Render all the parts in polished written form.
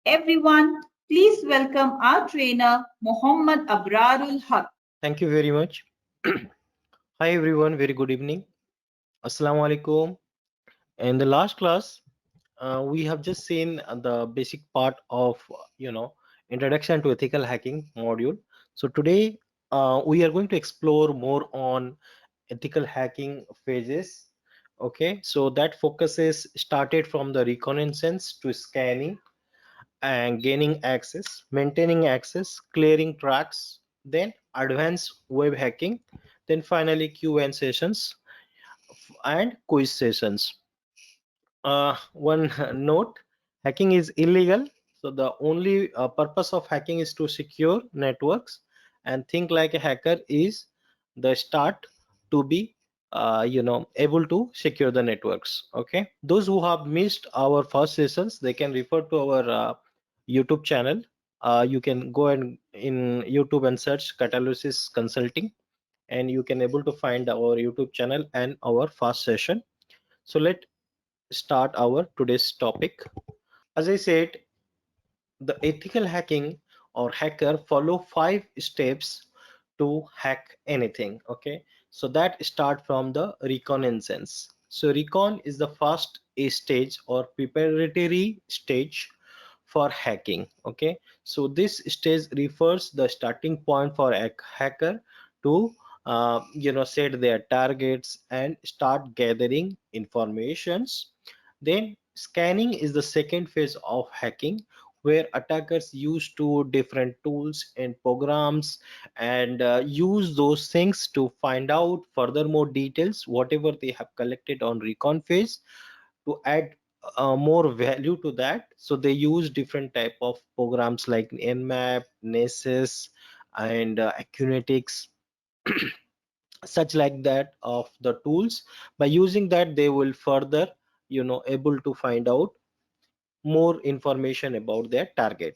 everyone. Please welcome our trainer, Muhammad Abrarul Haq. Thank you very much. Hi everyone, very good evening. Assalamu alaikum. In the last class, we have just seen the basic part of introduction to ethical hacking module. So today we are going to explore more on ethical hacking phases. Okay, so that focuses started from the reconnaissance to scanning and gaining access, maintaining access, clearing tracks, then advanced web hacking, then finally Q&A sessions and quiz sessions. One note, hacking is illegal. So the only purpose of hacking is to secure networks, and think like a hacker is the start to be able to secure the networks. Okay, those who have missed our first sessions, they can refer to our YouTube channel. You can go and in YouTube and search Catalysis Consulting, and you can able to find our YouTube channel and our first session. So let start our today's topic. As I said, the ethical hacking or hacker follow 5 steps to hack anything. Okay, so that start from the reconnaissance. So recon is the first stage or preparatory stage for hacking. Okay, so this stage refers the starting point for a hacker to set their targets and start gathering informations. Then scanning is the second phase of hacking, where attackers use two different tools and programs and use those things to find out furthermore details whatever they have collected on recon phase to add more value to that. So they use different type of programs like nmap, nessus, and acunetics, such like that of the tools. By using that, they will further able to find out more information about their target.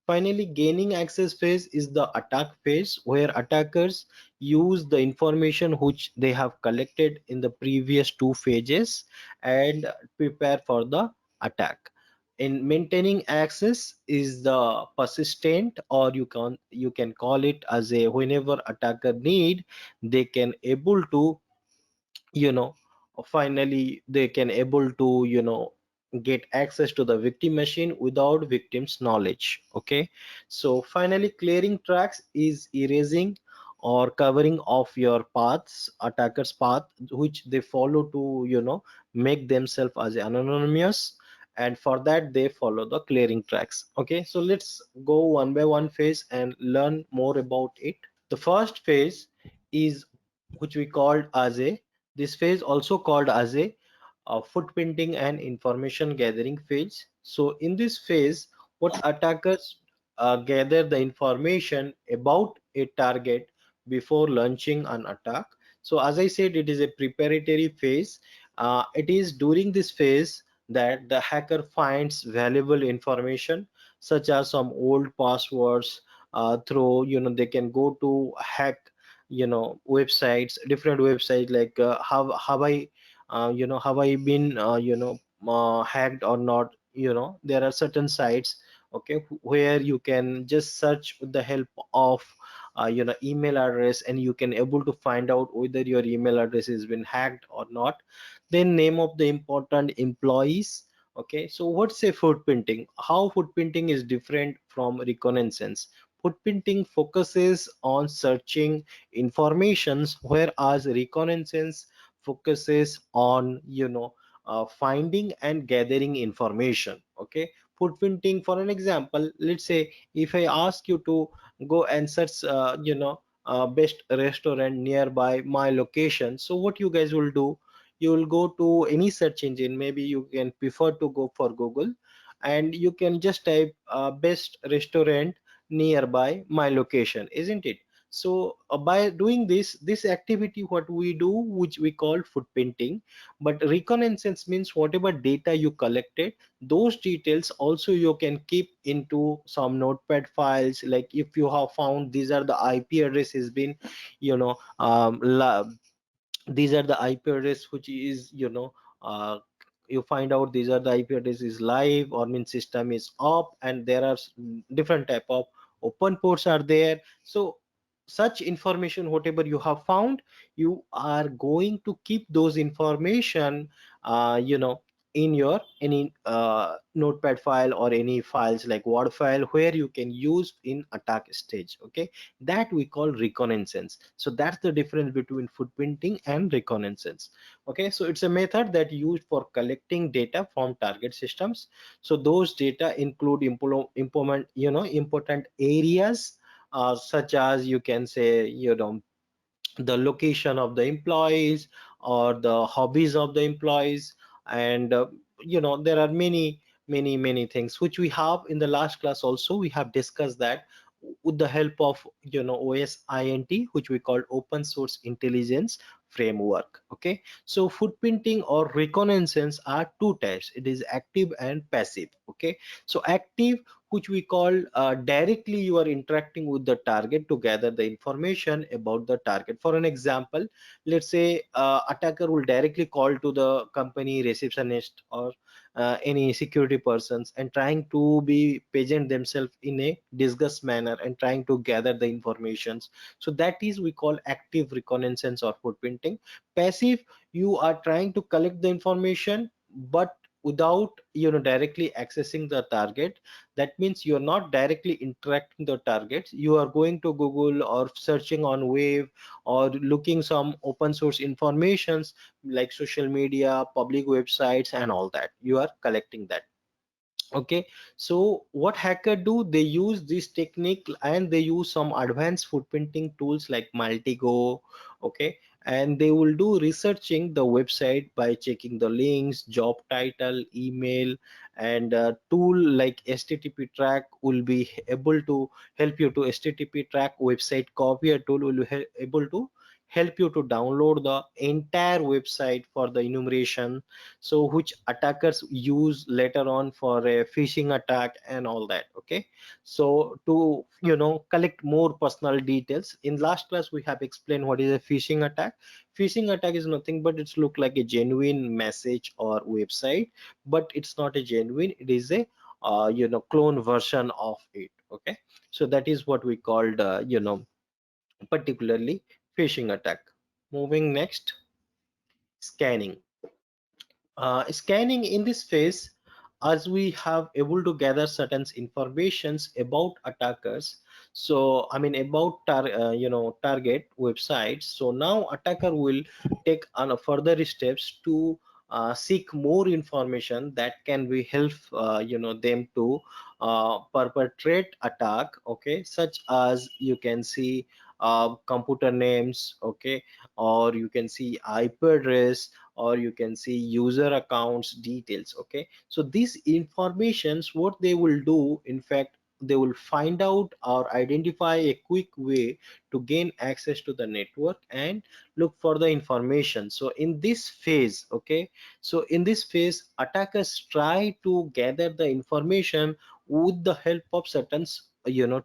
Finally, gaining access phase is the attack phase, where attackers use the information which they have collected in the previous two phases and prepare for the attack. In maintaining access is the persistent, or you can call it as a whenever attacker need, they can able to you know finally they can able to get access to the victim machine without victim's knowledge. Okay, so finally clearing tracks is erasing or covering of your paths, attackers path, which they follow to make themselves as anonymous, and for that they follow the clearing tracks. Okay, so let's go one by one phase and learn more about it. The first phase is which we called as a this phase also called as a footprinting and information gathering phase. So in this phase, what attackers gather the information about a target before launching an attack. So as I said, it is a preparatory phase. It is during this phase that the hacker finds valuable information such as some old passwords. Through they can go to hack websites, different websites, like have I have I been hacked or not. There are certain sites, okay, where you can just search with the help of email address, and you can able to find out whether your email address has been hacked or not. Then name of the important employees. Okay, so what's a footprinting, how footprinting is different from reconnaissance. Footprinting focuses on searching informations, whereas reconnaissance focuses on finding and gathering information. Okay, footprinting, for an example, let's say if I ask you to go and search best restaurant nearby my location, so what you guys will do, you will go to any search engine, maybe you can prefer to go for Google, and you can just type best restaurant nearby my location, isn't it? So by doing this activity, what we do, which we call footprinting. But reconnaissance means whatever data you collected, those details also you can keep into some notepad files. Like if you have found these are the IP addresses been you know these are the IP address which is uh, you find out these are the IP address is live or mean system is up, and there are different type of open ports are there. So such information whatever you have found, you are going to keep those information in your any notepad file or any files like word file where you can use in attack stage. Okay, that we call reconnaissance. So that's the difference between footprinting and reconnaissance. Okay, so it's a method that used for collecting data from target systems. So those data include important areas, such as you can say the location of the employees or the hobbies of the employees, and there are many things which we have in the last class. Also we have discussed that with the help of OSINT, which we call open source intelligence framework. Okay, so footprinting or reconnaissance are two types. It is active and passive. Okay, so active, which we call directly you are interacting with the target to gather the information about the target. For an example, let's say attacker will directly call to the company receptionist or any security persons and trying to be present themselves in a disgust manner and trying to gather the informations. So that is we call active reconnaissance or footprinting. Passive, you are trying to collect the information but without directly accessing the target. That means you're not directly interacting the targets. You are going to Google or searching on web or looking some open source informations like social media, public websites, and all that. You are collecting that. Okay, so what hacker do, they use this technique and they use some advanced footprinting tools like Multigo. Okay, and they will do researching the website by checking the links, job title, email, and tool like HTTP track will be able to help you to HTTP track website. Copier tool will be able to help you to download the entire website for the enumeration, so which attackers use later on for a phishing attack and all that. Okay, so to collect more personal details, in last class we have explained what is a phishing attack. Phishing attack is nothing but it's look like a genuine message or website, but it's not a genuine, it is a clone version of it. Okay, so that is what we called particularly phishing attack. Moving next, scanning. Scanning in this phase, as we have able to gather certain informations about attackers. So I mean about target websites. So now attacker will take on further steps to seek more information that can be help them to perpetrate attack. Okay, such as you can see computer names. Okay, or you can see IP address, or you can see user accounts details. Okay, so these informations, what they will do, in fact they will find out or identify a quick way to gain access to the network and look for the information. So in this phase, okay, so in this phase attackers try to gather the information with the help of certain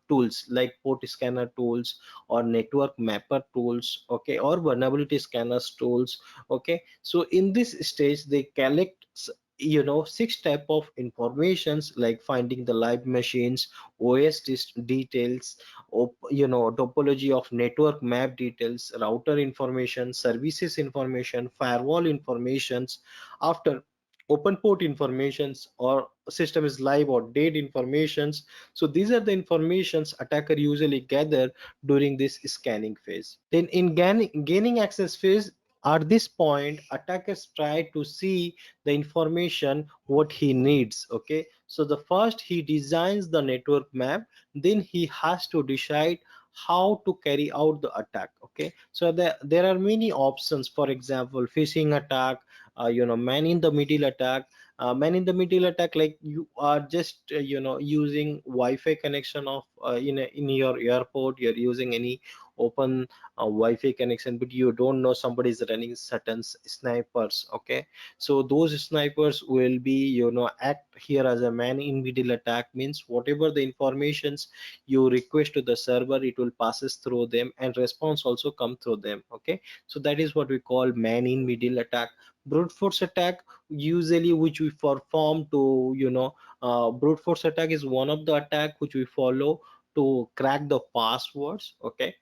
tools like port scanner tools or network mapper tools. Okay, or vulnerability scanners tools. Okay, so in this stage they collect six type of informations like finding the live machines, OS details, topology of network map details, router information, services information, firewall informations. After open port informations or system is live or dead informations. So these are the informations attacker usually gather during this scanning phase. Then in gaining access phase, at this point attackers try to see the information what he needs. Okay, so the first he designs the network map, then he has to decide how to carry out the attack. Okay, so there are many options. For example, phishing attack, man in the middle attack. Man in the middle attack, like you are just using Wi-Fi connection of in your airport, you're using any open a Wi-Fi connection, but you don't know somebody is running certain snipers. Okay, so those snipers will be, act here as a man in middle attack. Means whatever the informations you request to the server, it will passes through them, and response also come through them. Okay, so that is what we call man in middle attack. Brute force attack, usually which we perform to, brute force attack is one of the attack which we follow to crack the passwords. Okay,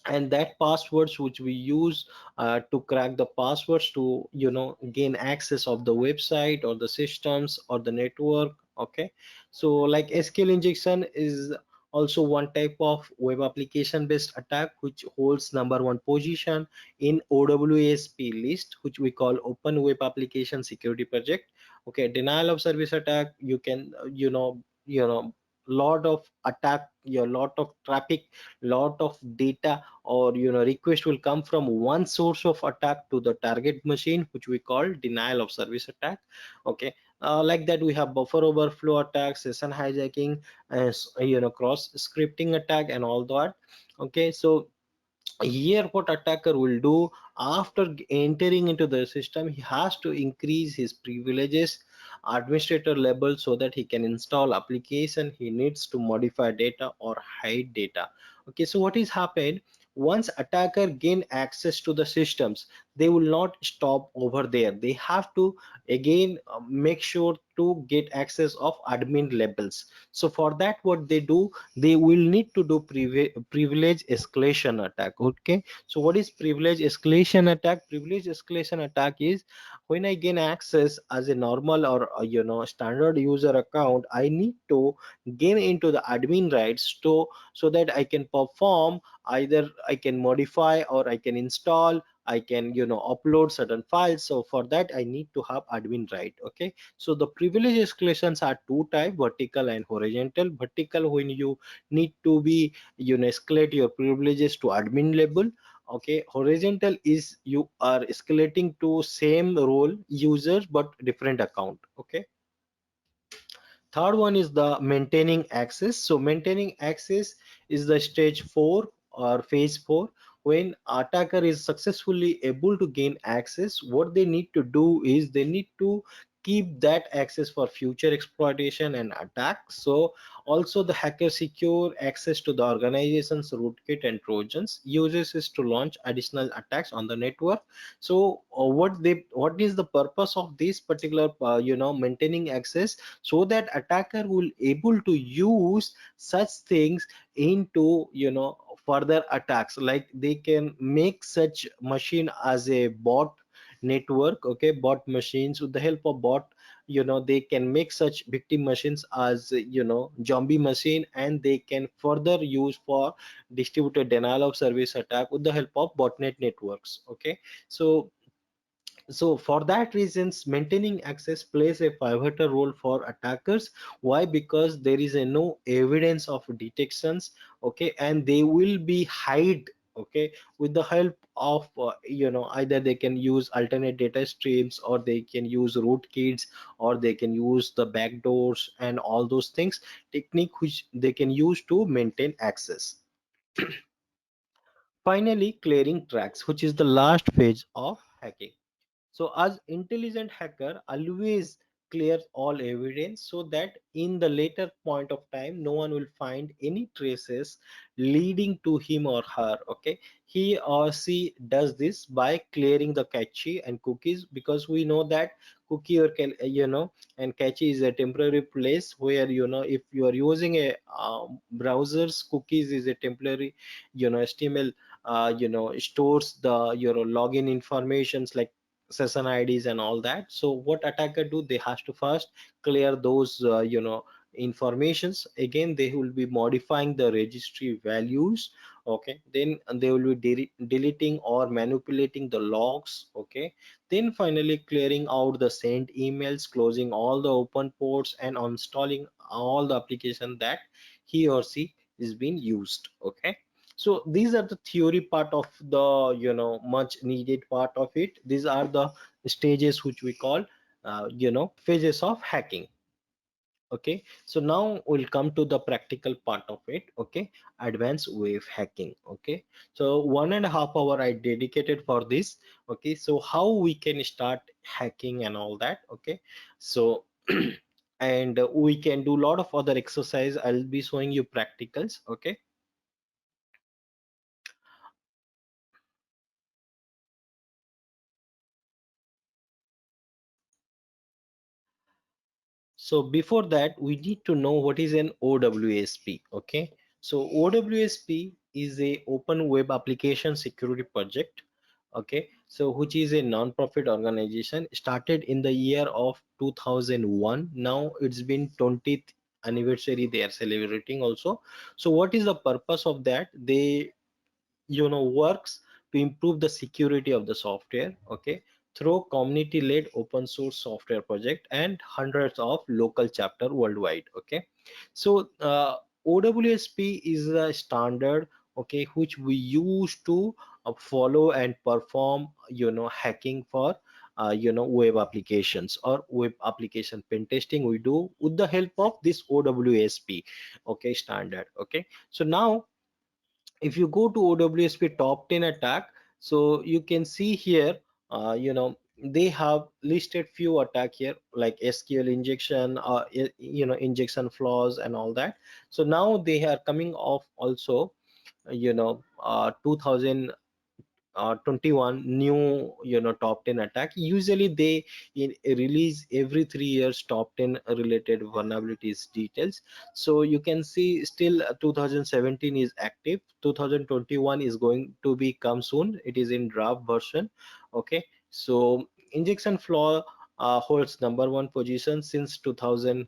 and that passwords which we use to crack the passwords to, gain access of the website or the systems or the network. Okay, so like SQL injection is also one type of web application based attack which holds number one position in OWASP list, which we call Open Web Application Security Project. Okay, denial of service attack, you can, lot of attack, your lot of traffic, lot of data, or request will come from one source of attack to the target machine, which we call denial of service attack. Okay, like that we have buffer overflow attack, session hijacking, as cross scripting attack and all that. Okay, so here what attacker will do, after entering into the system, he has to increase his privileges administrator level so that he can install application, he needs to modify data or hide data. Okay, so what is happened, once attacker gain access to the systems, they will not stop over there, they have to again make sure to get access of admin levels. So for that what they do, they will need to do privilege escalation attack. Okay, so what is privilege escalation attack? Privilege escalation attack is when I gain access as a normal or standard user account, I need to gain into the admin rights to, so that I can perform, either I can modify or I can install, I can upload certain files. So for that I need to have admin right. Okay, so the privilege escalations are two type, vertical and horizontal. Vertical, when you need to be, escalate your privileges to admin level. Okay, horizontal is you are escalating to same role users but different account. Okay, third one is the maintaining access. So maintaining access is the stage 4 or phase 4. When attacker is successfully able to gain access, what they need to do is they need to keep that access for future exploitation and attack. So also the hacker secure access to the organization's rootkit and trojans, uses is to launch additional attacks on the network. So what is the purpose of this particular maintaining access? So that attacker will able to use such things into further attacks, like they can make such machine as a bot network. Okay, bot machines, with the help of bot, they can make such victim machines as zombie machine, and they can further use for distributed denial of service attack with the help of botnet networks. Okay, so for that reasons, maintaining access plays a pivotal role for attackers. Why? Because there is a no evidence of detections. Okay, and they will be hide. Okay, with the help of either they can use alternate data streams, or they can use rootkits, or they can use the backdoors and all those things, technique which they can use to maintain access. Finally, clearing tracks, which is the last phase of hacking. So as intelligent hacker always clears all evidence, so that in the later point of time no one will find any traces leading to him or her. Okay, he or she does this by clearing the cache and cookies, because we know that cookie or and cache is a temporary place where, if you are using a browser's cookies is a temporary, HTML, stores the your login informations like session IDs and all that. So what attacker do, they has to first clear those informations. Again, they will be modifying the registry values. Okay, then they will be deleting or manipulating the logs. Okay, then finally clearing out the sent emails, closing all the open ports, and uninstalling all the application that he or she is being used. Okay, so these are the theory part of the much needed part of it. These are the stages which we call phases of hacking. Okay, so now we'll come to the practical part of it. Okay, advanced wave hacking. Okay, so 1.5 hours I dedicated for this. Okay, so how we can start hacking and all that. Okay, so and we can do a lot of other exercise. I'll be showing you practicals. Okay, so before that, we need to know what is an OWASP. Okay, so OWASP is a open web application security project. Okay, so which is a non-profit organization started in the year of 2001. Now it's been 20th anniversary they are celebrating also. So what is the purpose of that? They works to improve the security of the software, okay, through community led open source software project and hundreds of local chapter worldwide. Okay, so OWSP is a standard, okay, which we use to follow and perform hacking for web applications or web application pen testing we do with the help of this OWSP, okay, standard. Okay, so now if you go to OWSP top 10 attack, so you can see here, they have listed few attack here like SQL injection, injection flaws and all that. So now they are coming off also, 2000 21 new top 10 attack. Usually they release every 3 years top 10 related vulnerabilities details. So you can see still 2017 is active, 2021 is going to be come soon, it is in draft version. Okay, so injection flaw holds number one position since 2000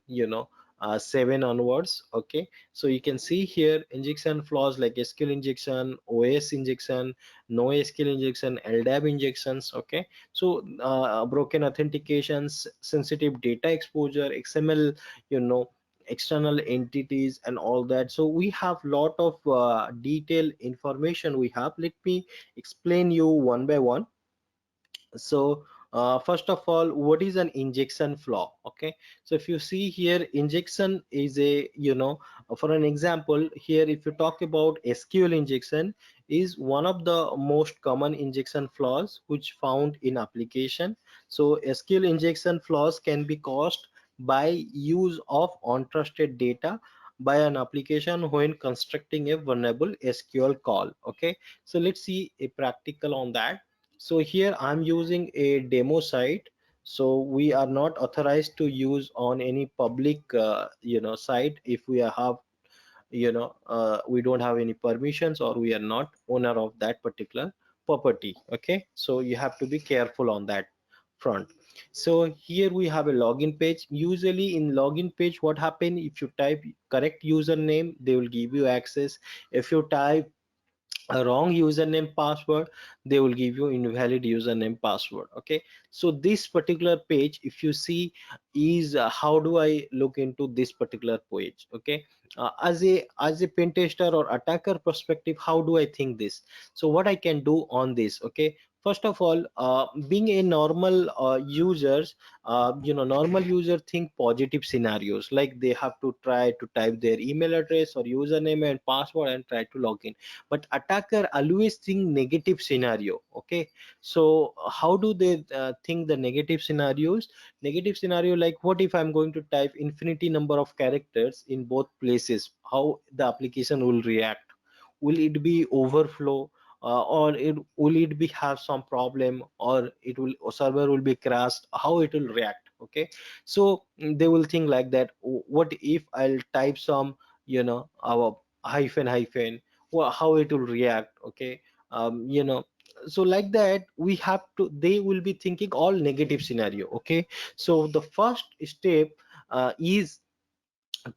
7 onwards. Okay, so you can see here injection flaws like SQL injection, OS injection, NoSQL injection, LDAP injections. Okay, so broken authentications, sensitive data exposure, XML, external entities and all that. So we have lot of detailed information we have. Let me explain you one by one. So first of all, what is an injection flaw? Okay, so if you see here, injection is a, for an example here, if you talk about SQL injection, is one of the most common injection flaws which found in application. So SQL injection flaws can be caused by use of untrusted data by an application when constructing a vulnerable SQL call. Okay, so let's see a practical on that. So here I'm using a demo site. So we are not authorized to use on any public site if we have we don't have any permissions or we are not owner of that particular property. Okay, so you have to be careful on that front. So here we have a login page. Usually in login page, what happen, if you type correct username, they will give you access. If you type a wrong username password, they will give you invalid username password. Okay, so this particular page, if you see, is how do I look into this particular page? Okay, as a pen tester or attacker perspective, how do I think this? So what I can do on this? Okay, first of all, being a normal users, normal user think positive scenarios, like they have to try to type their email address or username and password and try to log in. But attacker always think negative scenario. Okay, so how do they think the negative scenarios? Negative scenario, like what if I'm going to type infinity number of characters in both places, how the application will react? Will it be overflow, or will it be have some problem, or it will server will be crashed, how it will react? Okay, so they will think like that. What if I'll type some our hyphen hyphen, how it will react? Okay, so like that we have to, they will be thinking all negative scenario. Okay, so the first step is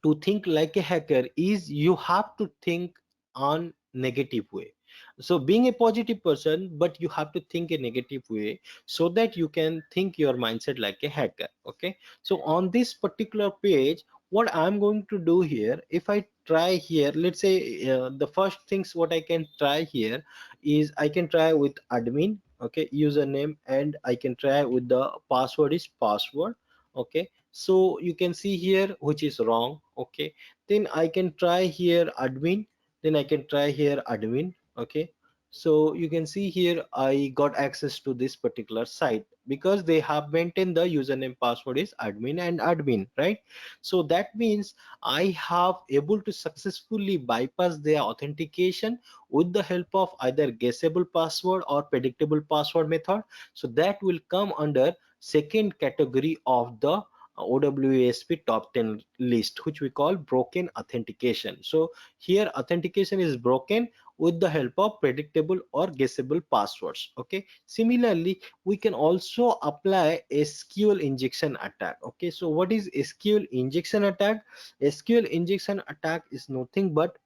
to think like a hacker, is you have to think on negative way. So being a positive person, but you have to think a negative way so that you can think your mindset like a hacker. Okay, so on this particular page, what I'm going to do here, if I try here, let's say the first things what I can try here is I can try with admin, okay, username, and I can try with the password is password. Okay, So you can see here which is wrong. Okay, then I can try here admin, then I can try here admin. Okay, so you can see here I got access to this particular site because they have maintained the username password is admin and admin, right? So that means I have able to successfully bypass their authentication with the help of either guessable password or predictable password method. So that will come under second category of the OWASP top 10 list, which we call broken authentication. So here authentication is broken with the help of predictable or guessable passwords. Okay, similarly we can also apply SQL injection attack. Okay, so what is SQL injection attack? SQL injection attack is nothing but,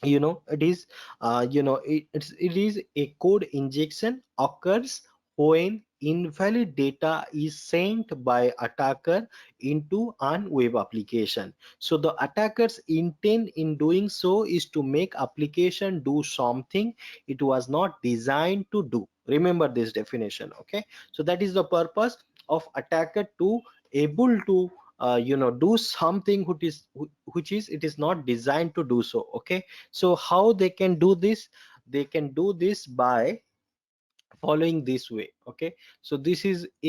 it is it is a code injection occurs when invalid data is sent by attacker into an web application. So the attacker's intent in doing so is to make application do something it was not designed to do. Remember this definition. Okay, so that is the purpose of attacker to able to do something which is it is not designed to do so. Okay, so how they can do this? They can do this by following this way. Okay, so this is a,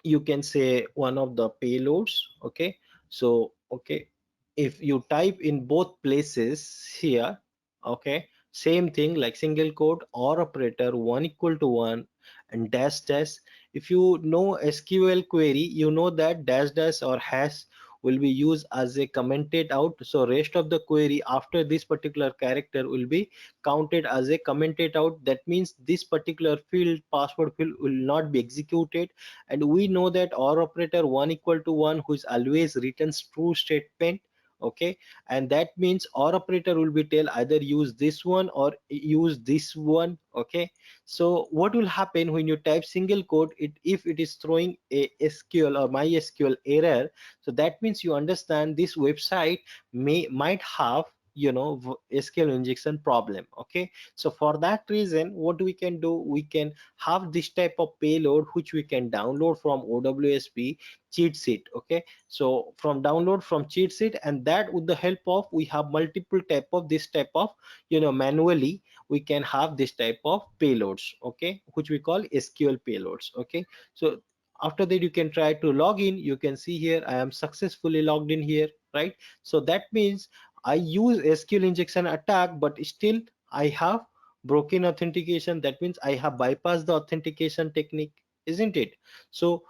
you can say one of the payloads. Okay, so okay, if you type in both places here, okay, same thing like single quote or operator 1 = 1 and dash dash. If you know SQL query, you know that dash dash or hash will be used as a commented out. So rest of the query after this particular character will be counted as a commented out. That means this particular field, password field, will not be executed. And we know that OR operator 1 = 1, who is always returns true statement. Okay, and that means OR operator will be tell either use this one or use this one. Okay, so what will happen when you type single quote, if it is throwing a SQL or MySQL error, so that means you understand this website might have SQL injection problem. Okay, so for that reason what we can do, we can have this type of payload which we can download from OWASP cheat sheet. Okay, so from download from cheat sheet, and that with the help of we have multiple type of this type of manually we can have this type of payloads. Okay, which we call SQL payloads. Okay, so after that you can try to log in. You can see here I am successfully logged in here, right? So that means I use SQL injection attack, but still I have broken authentication. That means I have bypassed the authentication technique, isn't it? So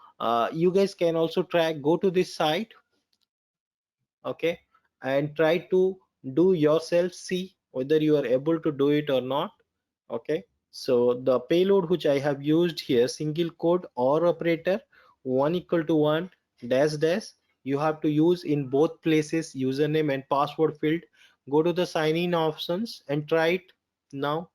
you guys can also try, go to this site, okay, and try to do yourself, see whether you are able to do it or not. Okay, so the payload which I have used here, single quote or operator 1 = 1 dash dash, you have to use in both places username and password field. Go to the sign in options and try it now.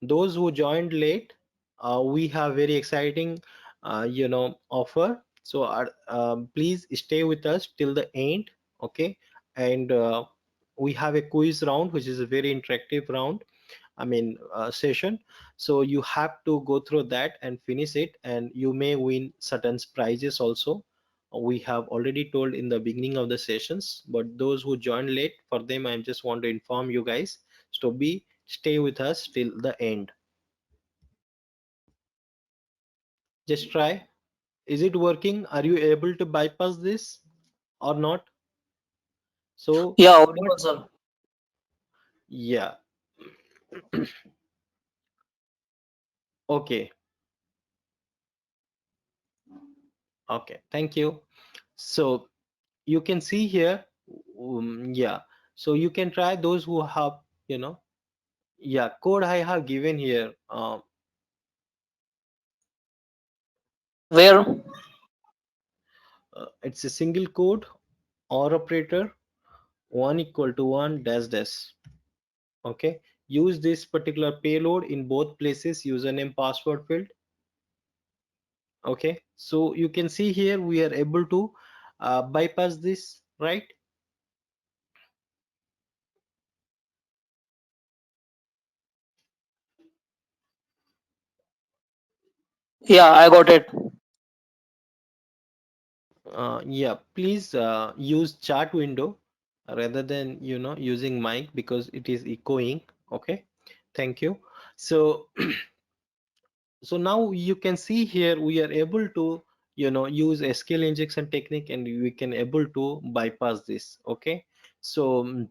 Those who joined late, we have very exciting offer. So please stay with us till the end. Okay, and we have a quiz round which is a very interactive round, session. So you have to go through that and finish it, and you may win certain prizes also. We have already told in the beginning of the sessions, but those who joined late, for them I just want to inform you guys. So stay with us till the end. Just try. Is it working? Are you able to bypass this or not? So Yeah, what? audible, sir. Yeah. Okay. Okay, thank you. So you can see here, yeah, so you can try those who have, yeah, code I have given here. Where? It's a single code or operator 1 = 1 dash dash. Okay, use this particular payload in both places, username password field. Okay, so you can see here we are able to bypass this, right? Yeah, I got it. Yeah, please use chat window rather than using mic because it is echoing. Okay, thank you. So so now you can see here we are able to use SQL injection technique and we can able to bypass this. Okay, so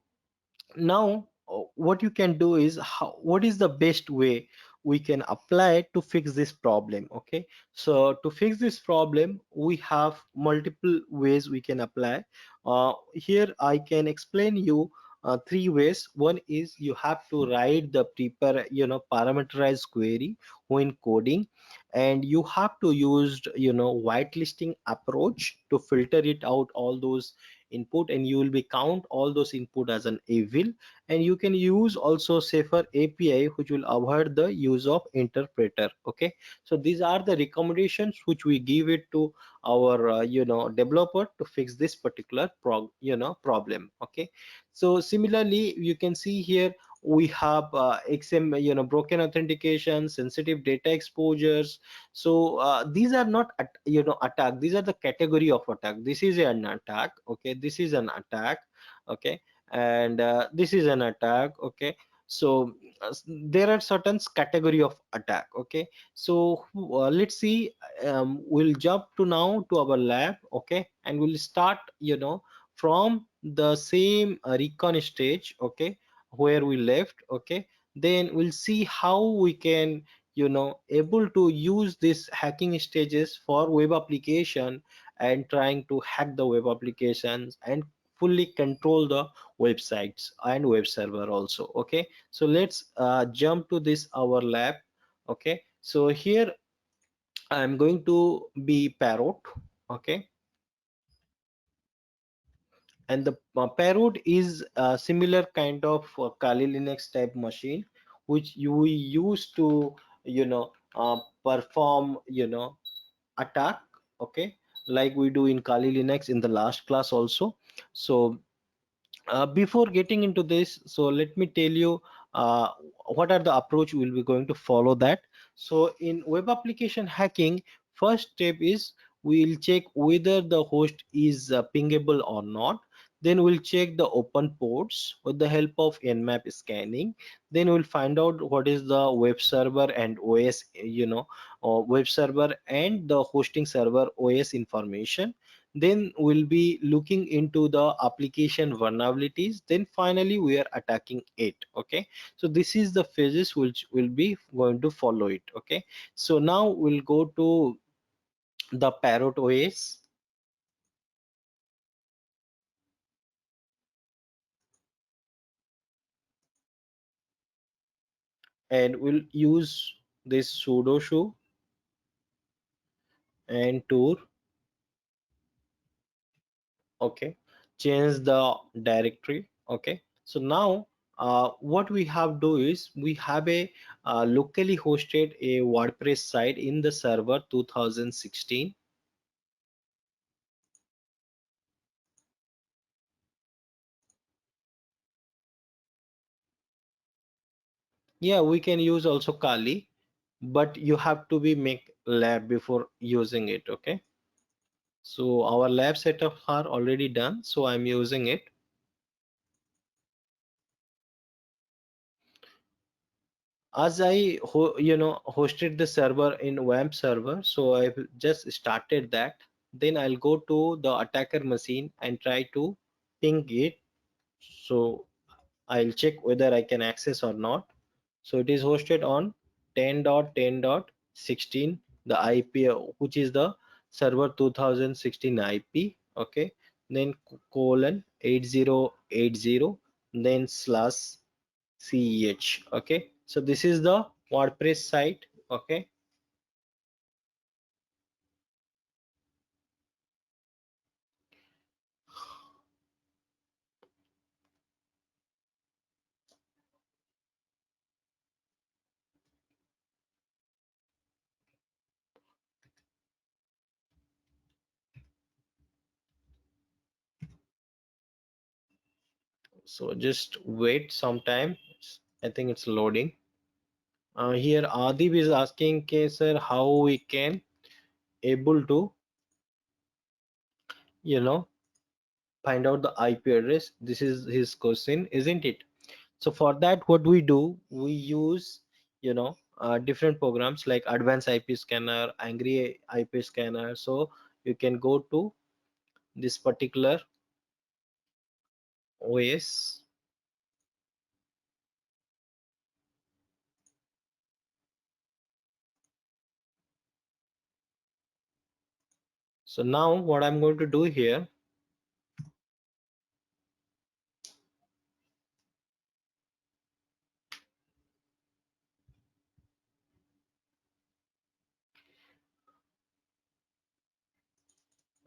now what you can do is what is the best way we can apply to fix this problem. Okay, so to fix this problem we have multiple ways we can apply. Here I can explain you three ways. One is you have to write the prepare parameterized query when coding, and you have to use whitelisting approach to filter it out all those input, and you will be count all those input as an evil. And you can use also safer API which will avoid the use of interpreter. Okay, so these are the recommendations which we give it to our developer to fix this particular problem. Okay, so similarly you can see here we have XM broken authentication, sensitive data exposures. So these are not attack, these are the category of attack. This is an attack. Okay, this is an attack. Okay, and this is an attack. Okay, so there are certain category of attack. Okay, so let's see. We'll jump to now to our lab. Okay, and we'll start from the same recon stage. Okay, where we left. Okay, then we'll see how we can able to use these hacking stages for web application and trying to hack the web applications and fully control the websites and web server also. Okay, so let's jump to this our lab. Okay, so here I'm going to be Parrot. Okay, and the Parrot is a similar kind of Kali Linux type machine which you use to perform attack. Okay, like we do in Kali Linux in the last class also. So before getting into this, so let me tell you uh, what are the approach we'll be going to follow that. So in web application hacking, first step is we'll check whether the host is pingable or not. Then we'll check the open ports with the help of nmap scanning. Then we'll find out what is the web server and os web server and the hosting server os information. Then we'll be looking into the application vulnerabilities. Then finally we are attacking it. Okay, so this is the phases which will be going to follow it. Okay, so now we'll go to the Parrot OS and we'll use this sudo shu and tour. Okay, change the directory. Okay, so now what we have do is we have a locally hosted a WordPress site in the server 2016. Yeah, we can use also Kali, but you have to be make lab before using it. Okay, so our lab setup are already done, so I'm using it. As I hosted the server in WAMP server, so I've just started that. Then I'll go to the attacker machine and try to ping it. So I'll check whether I can access or not. So it is hosted on 10.10.16, the IP, which is the server 2016 IP. Okay, then colon 8080, then slash CEH. Okay, so this is the WordPress site. Okay, so just wait some time. I think it's loading. Here Adib is asking, okay, sir, how we can able to, you know, find out the IP address. This is his question, isn't it? So for that, what we do, we use, different programs like Advanced IP Scanner, Angry IP Scanner. So you can go to this particular OS. So now what I'm going to do here,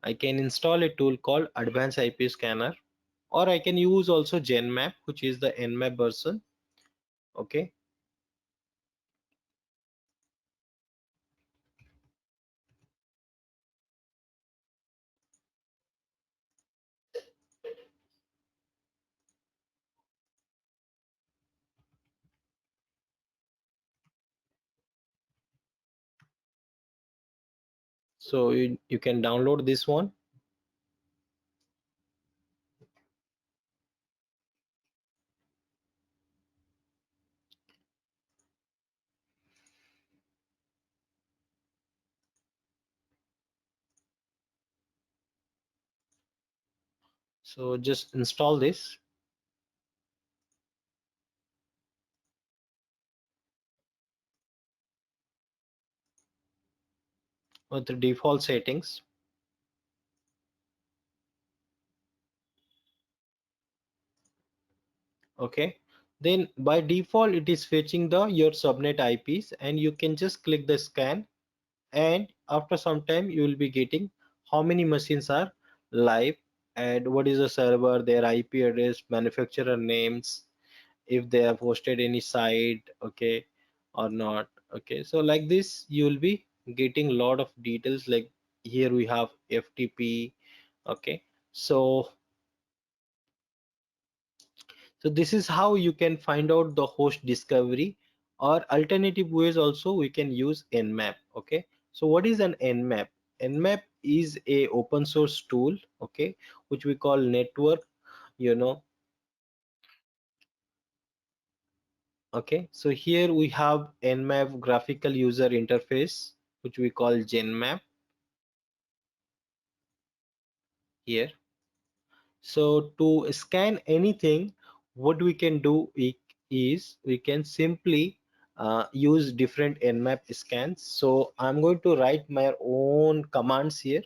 I can install a tool called Advanced IP Scanner, or I can use also GenMap, which is the Nmap version. Okay. So you can download this one. So just install this. With the default settings. Okay, then by default it is fetching the your subnet IPs, and you can just click the scan, and after some time you will be getting how many machines are live and what is the server, their IP address, manufacturer names, if they have hosted any site, okay, or not. Okay, so like this you will be getting a lot of details. Like here we have FTP. Okay, so this is how you can find out the host discovery, or alternative ways also we can use Nmap. Okay, so what is an Nmap? Nmap is a open source tool, okay, which we call network, you know. Okay, so here we have Nmap graphical user interface, which we call GenMap here. So to scan anything, what we can do is we can simply use different Nmap scans. So I'm going to write my own commands here,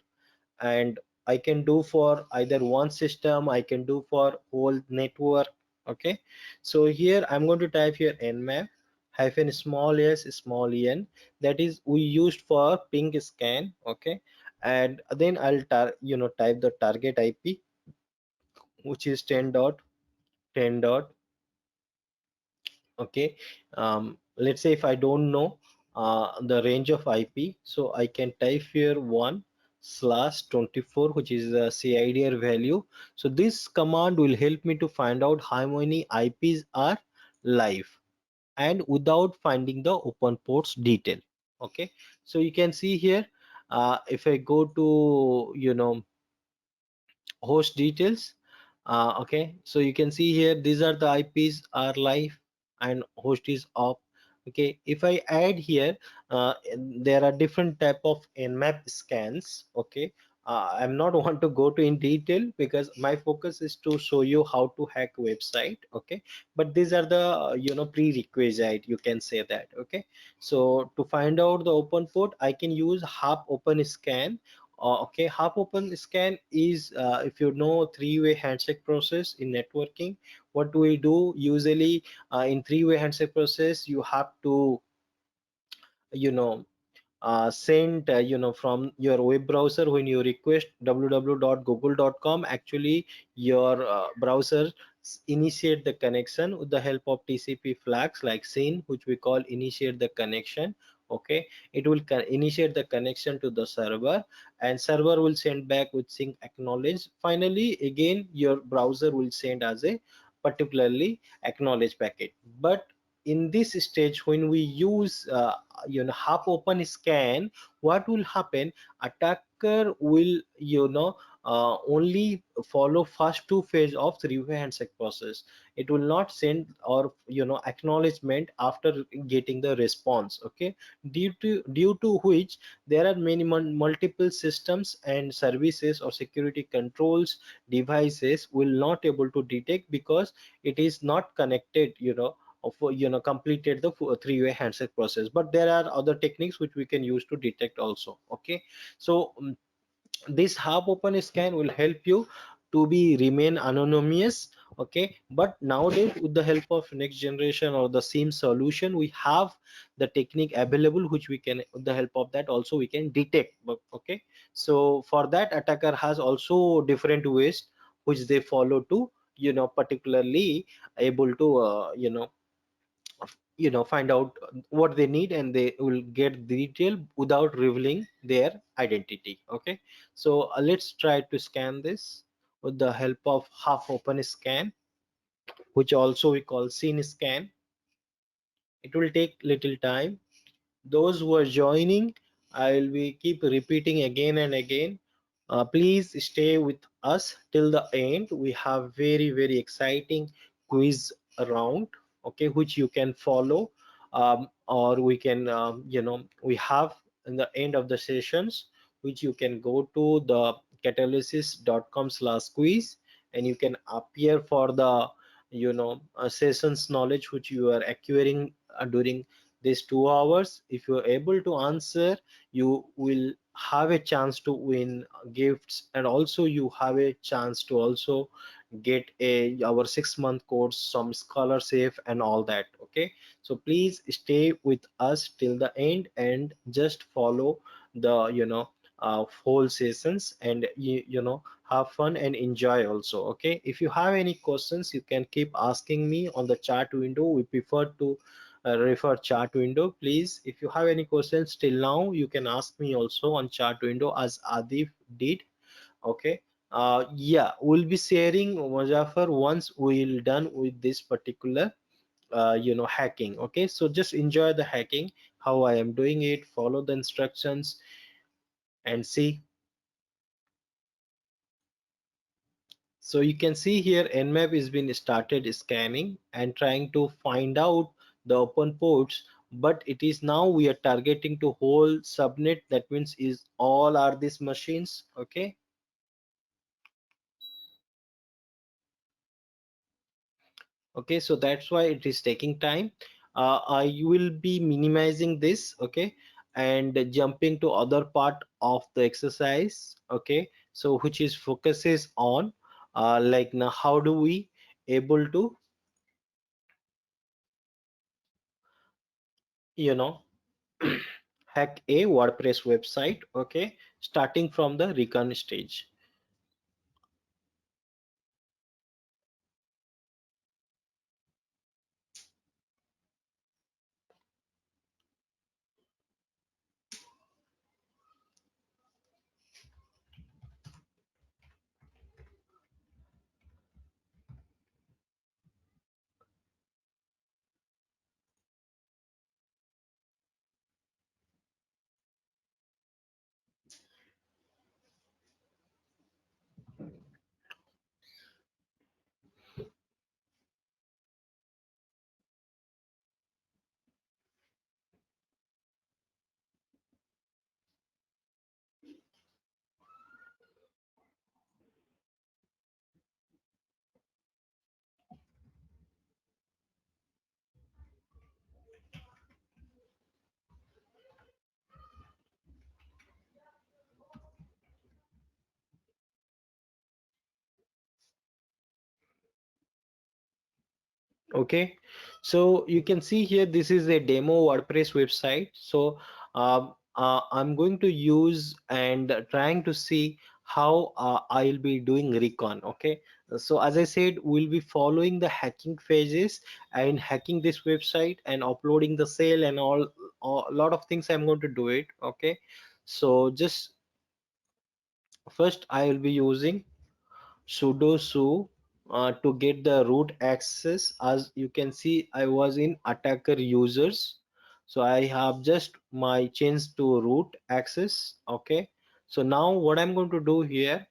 and I can do for either one system, I can do for whole network. Okay, so here I'm going to type here Nmap hyphen small s small n, that is we used for ping scan. Okay, and then I'll type the target IP, which is 10.10 dot. Okay, let's say if I don't know the range of IP, so I can type here 1/24, which is the CIDR value. So this command will help me to find out how many IPs are live and without finding the open ports detail. Okay, so you can see here, if I go to host details. Okay, so you can see here these are the IPs are live and host is off. Okay, if I add here, there are different type of Nmap scans. Okay, I'm not want to go to in detail because my focus is to show you how to hack website. Okay, but these are the prerequisite, you can say that. Okay, so to find out the open port, I can use half open scan. Okay, half open scan is, if you know, three-way handshake process in networking. What we do usually, in three-way handshake process, you have to, you know send, from your web browser. When you request www.google.com, actually your browser initiate the connection with the help of TCP flags like SYN, which we call initiate the connection. Okay, it will initiate the connection to the server, and server will send back with sync acknowledge. Finally again your browser will send as a particularly acknowledge packet. But in this stage, when we use half open scan, what will happen? Attacker will only follow first two phase of three-way handshake process. It will not send or acknowledgement after getting the response. Okay, due to which there are many multiple systems and services or security controls devices will not able to detect, because it is not connected, of completed the three-way handshake process. But there are other techniques which we can use to detect also. Okay, so this half open scan will help you to be remain anonymous. Okay, but nowadays with the help of next generation or the same solution, we have the technique available which we can, with the help of that also, we can detect. Okay, so for that, attacker has also different ways which they follow to particularly able to find out what they need, and they will get detail without revealing their identity. Okay, so let's try to scan this with the help of half open scan, which also we call scene scan. It will take little time. Those who are joining, I will be keep repeating again and again, please stay with us till the end. We have very exciting quiz round, okay, which you can follow, or we can we have in the end of the sessions, which you can go to the catalysis.com/quiz, and you can appear for the sessions knowledge which you are acquiring during these 2 hours. If you are able to answer, you will have a chance to win gifts, and also you have a chance to also get our 6-month course, some scholarship and all that. Okay, so please stay with us till the end and just follow the whole sessions, and have fun and enjoy also. Okay, if you have any questions, you can keep asking me on the chat window. We prefer to refer chat window. Please, if you have any questions till now, you can ask me also on chat window as Adif did. Okay, yeah, we'll be sharing Muzaffar once we'll done with this particular hacking. Okay, so just enjoy the hacking, how I am doing it, follow the instructions and see. So you can see here Nmap is been started scanning and trying to find out the open ports, but it is now we are targeting to whole subnet. That means is all are these machines. Okay, okay, so that's why it is taking time. I will be minimizing this. Okay, and jumping to other part of the exercise. Okay, so which is focuses on like now how do we able to you know hack a WordPress website. Okay, starting from the recon stage. Okay, so you can see here this is a demo WordPress website. So I'm going to use and trying to see how I'll be doing recon. Okay, so as I said, we'll be following the hacking phases and hacking this website and uploading the sale and all a lot of things. I'm going to do it. Okay, so just first I will be using sudo su. to get the root access. As you can see, I was in attacker users, so I have just my change to root access. Okay, so now what I'm going to do here,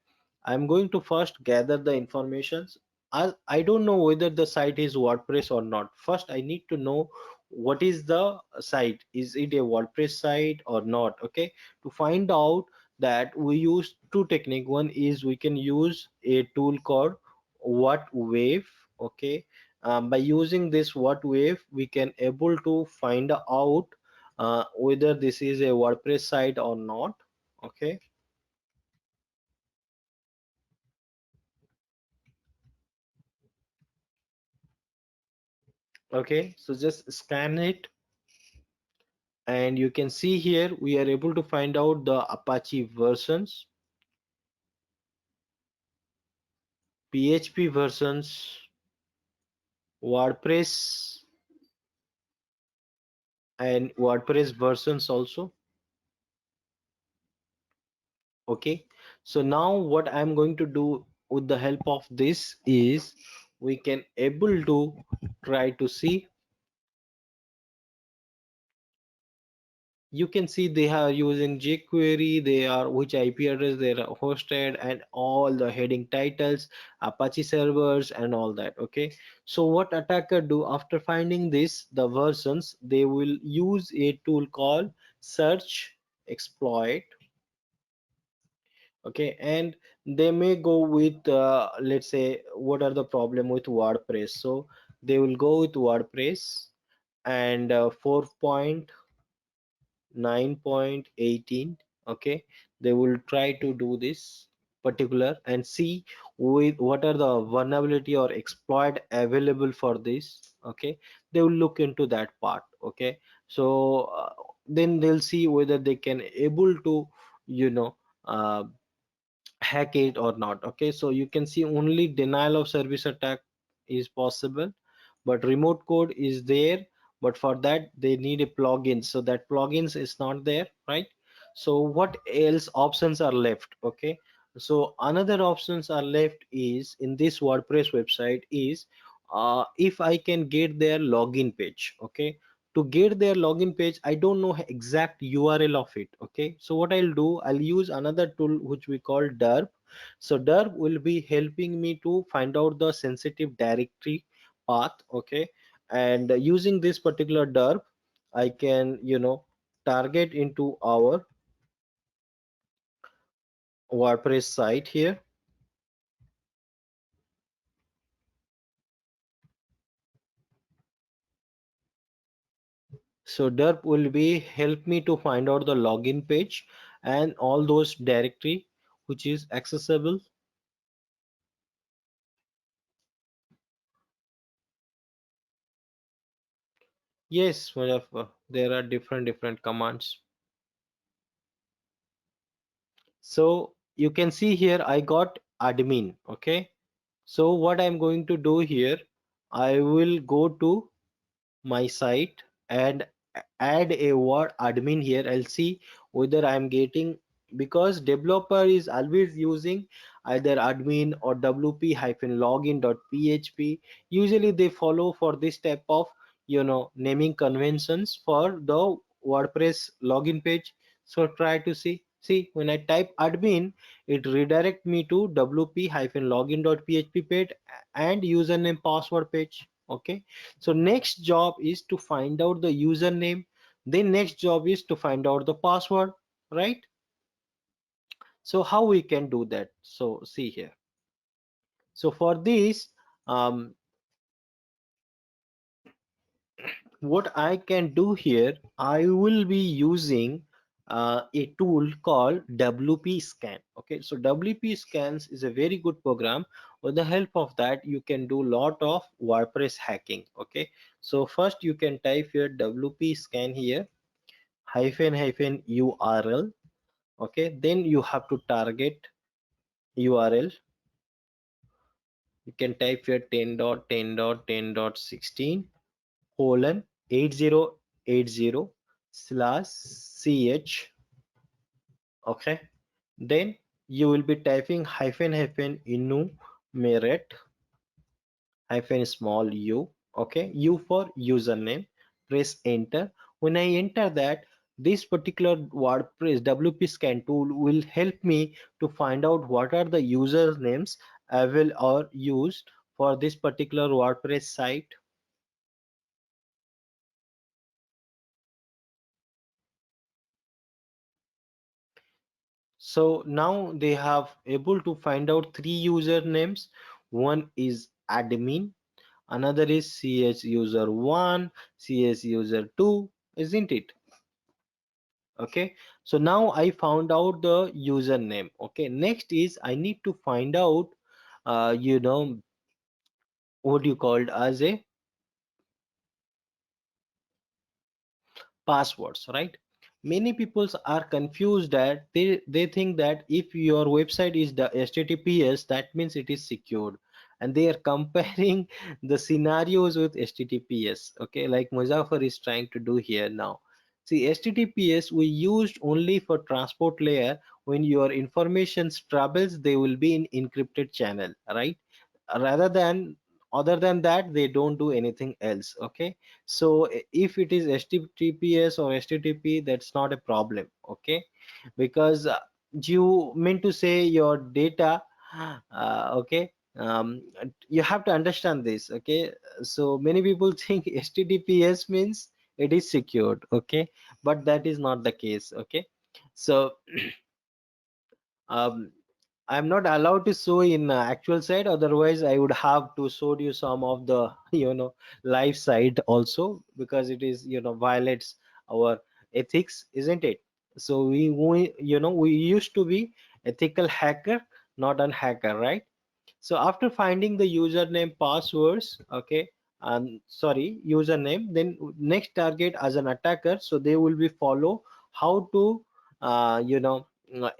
I'm going to first gather the informations. As I don't know whether the site is WordPress or not. First I need to know what is the site, is it a WordPress site or not. Okay, to find out that, we use two technique. One is we can use a tool called what wave. Okay, by using this what wave, we can able to find out whether this is a WordPress site or not. Okay, okay, so just scan it, and you can see here we are able to find out the Apache versions, PHP versions, WordPress, and WordPress versions also. Okay, so now what I'm going to do with the help of this is, we can able to try to see. You can see they are using jQuery, they are which IP address they are hosted, and all the heading titles, Apache servers, and all that. Okay, so what attacker do after finding this the versions, they will use a tool called search exploit. Okay, and they may go with let's say, what are the problem with WordPress, so they will go with WordPress, and 4.9.18. okay, they will try to do this particular and see with what are the vulnerability or exploit available for this. Okay, they will look into that part. Okay, so then they'll see whether they can able to, you know, uh, hack it or not. Okay, so you can see only denial of service attack is possible, but remote code is there, but for that they need a plugin, so that plugins is not there, right? So what else options are left? Okay, so another options are left is in this WordPress website is, if I can get their login page. Okay, to get their login page, I don't know exact URL of it. Okay, so what I'll do, I'll use another tool which we call derp. So derp will be helping me to find out the sensitive directory path. Okay, and using this particular derp, I can, you know, target into our WordPress site here. So derp will be help me to find out the login page and all those directory which is accessible. Yes, there are different commands. So you can see here I got admin. Okay, so what I'm going to do here, I will go to my site and add a word admin here. I'll see whether I'm getting, because developer is always using either admin or wp-login.php. Usually they follow for this type of, you know, naming conventions for the WordPress login page. So try to see when I type admin, it redirect me to wp-login.php page and username password page. Okay, so next job is to find out the username, then next job is to find out the password, right? So how we can do that? So see here, so for this, um, what I can do here, I will be using a tool called WP Scan. Okay, so WP Scans is a very good program. With the help of that, you can do lot of WordPress hacking. Okay, so first you can type here WP Scan here, hyphen URL. Okay, then you have to target URL. You can type here 10.10.10.16 colon 8080 slash ch. Okay, then you will be typing hyphen enumerate. hyphen small u. Okay, u for username. Press enter. When I enter that, this particular WordPress WP scan tool will help me to find out what are the usernames available or used for this particular WordPress site. So now they have able to find out three usernames. One is admin, another is CS user 1, CS user 2, isn't it? Okay, so now I found out the username. Okay, next is I need to find out what you called as a passwords, right? Many people are confused that they think that if your website is the https, that means it is secured, and they are comparing the scenarios with https. Okay, like Muzaffar is trying to do here now. See, https we used only for transport layer. When your information travels, they will be in encrypted channel, right? Rather than other than that, they don't do anything else. Okay, so if it is https or http, that's not a problem. Okay, because you mean to say your data, okay, you have to understand this. Okay, so many people think https means it is secured. Okay, but that is not the case. Okay, so um, I'm not allowed to show in actual site. Otherwise, I would have to show you some of the live site also, because it is violates our ethics, isn't it? So we used to be ethical hacker, not an hacker, right? So after finding the username passwords, okay, and sorry, username, then next target as an attacker, so they will be follow how to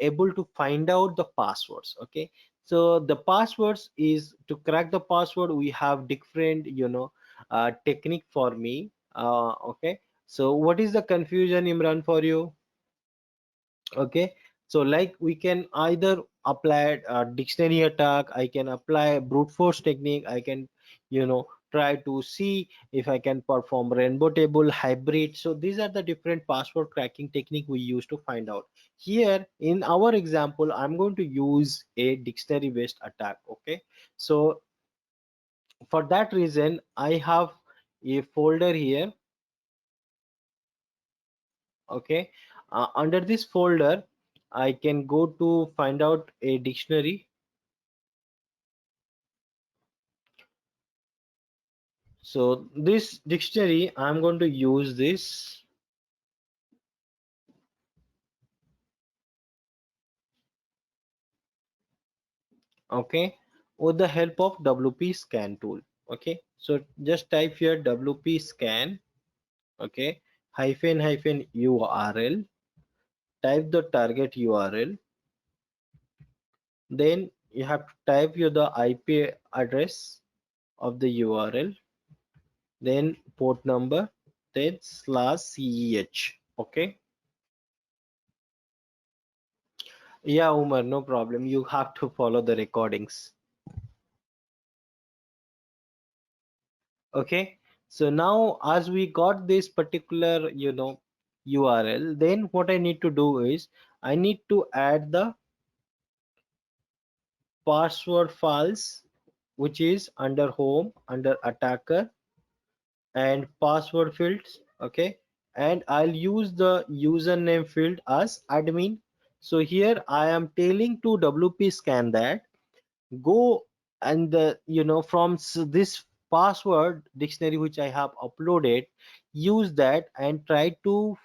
able to find out the passwords. Okay, so the passwords is to crack the password. We have different technique for me. Okay, so what is the confusion, Imran, for you? Okay, so like we can either apply a dictionary attack, I can apply brute force technique, I can try to see if I can perform rainbow table hybrid. So these are the different password cracking technique we use to find out. Here in our example, I'm going to use a dictionary based attack. Okay, so for that reason I have a folder here. Okay, under this folder I can go to find out a dictionary. So this dictionary, I'm going to use this. Okay, with the help of WP scan tool. Okay, so just type here WP scan. Okay, hyphen URL. Type the target URL. Then you have to type your the IP address of the URL. Then port number. Then /CEH. Okay. Yeah, Umar, no problem. You have to follow the recordings. Okay, so now as we got this particular URL, then what I need to do is I need to add the password files, which is under home, under attacker, and password fields. Okay, and I'll use the username field as admin. So here I am telling to WP scan that go and from this password dictionary which I have uploaded, use that and try to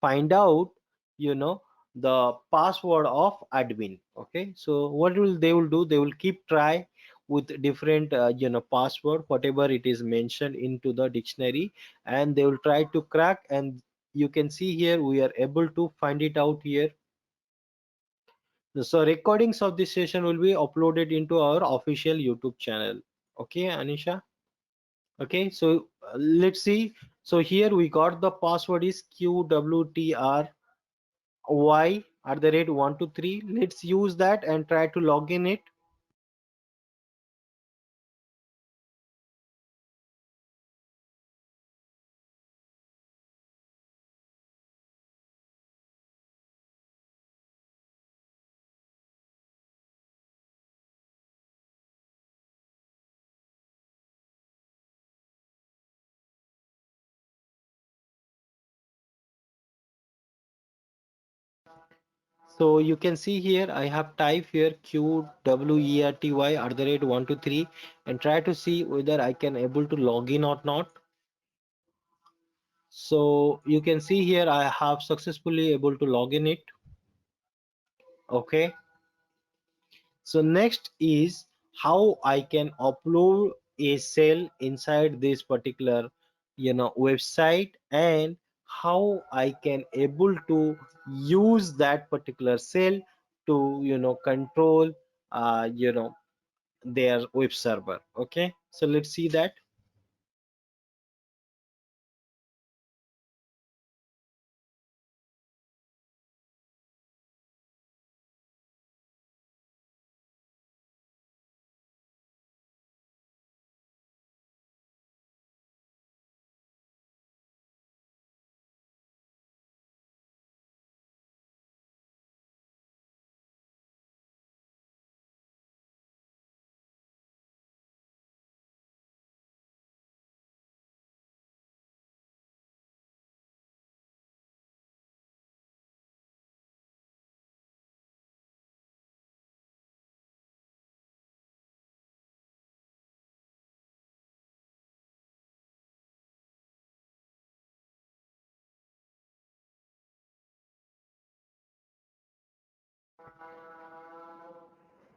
find out you know the password of admin. Okay, so what will they will do, they will keep try with different password whatever it is mentioned into the dictionary, and they will try to crack. And you can see here we are able to find it out here. So recordings of this session will be uploaded into our official YouTube channel. Okay, Anisha. Okay, so let's see. So here we got the password is QWTRY @123. Let's use that and try to log in it. So you can see here I have typed here QWERTY @ 123 and try to see whether I can able to log in or not. So you can see here I have successfully able to log in it. Okay. So next is how I can upload a cell inside this particular website, and how I can able to use that particular cell to control their web server. Okay, so let's see that.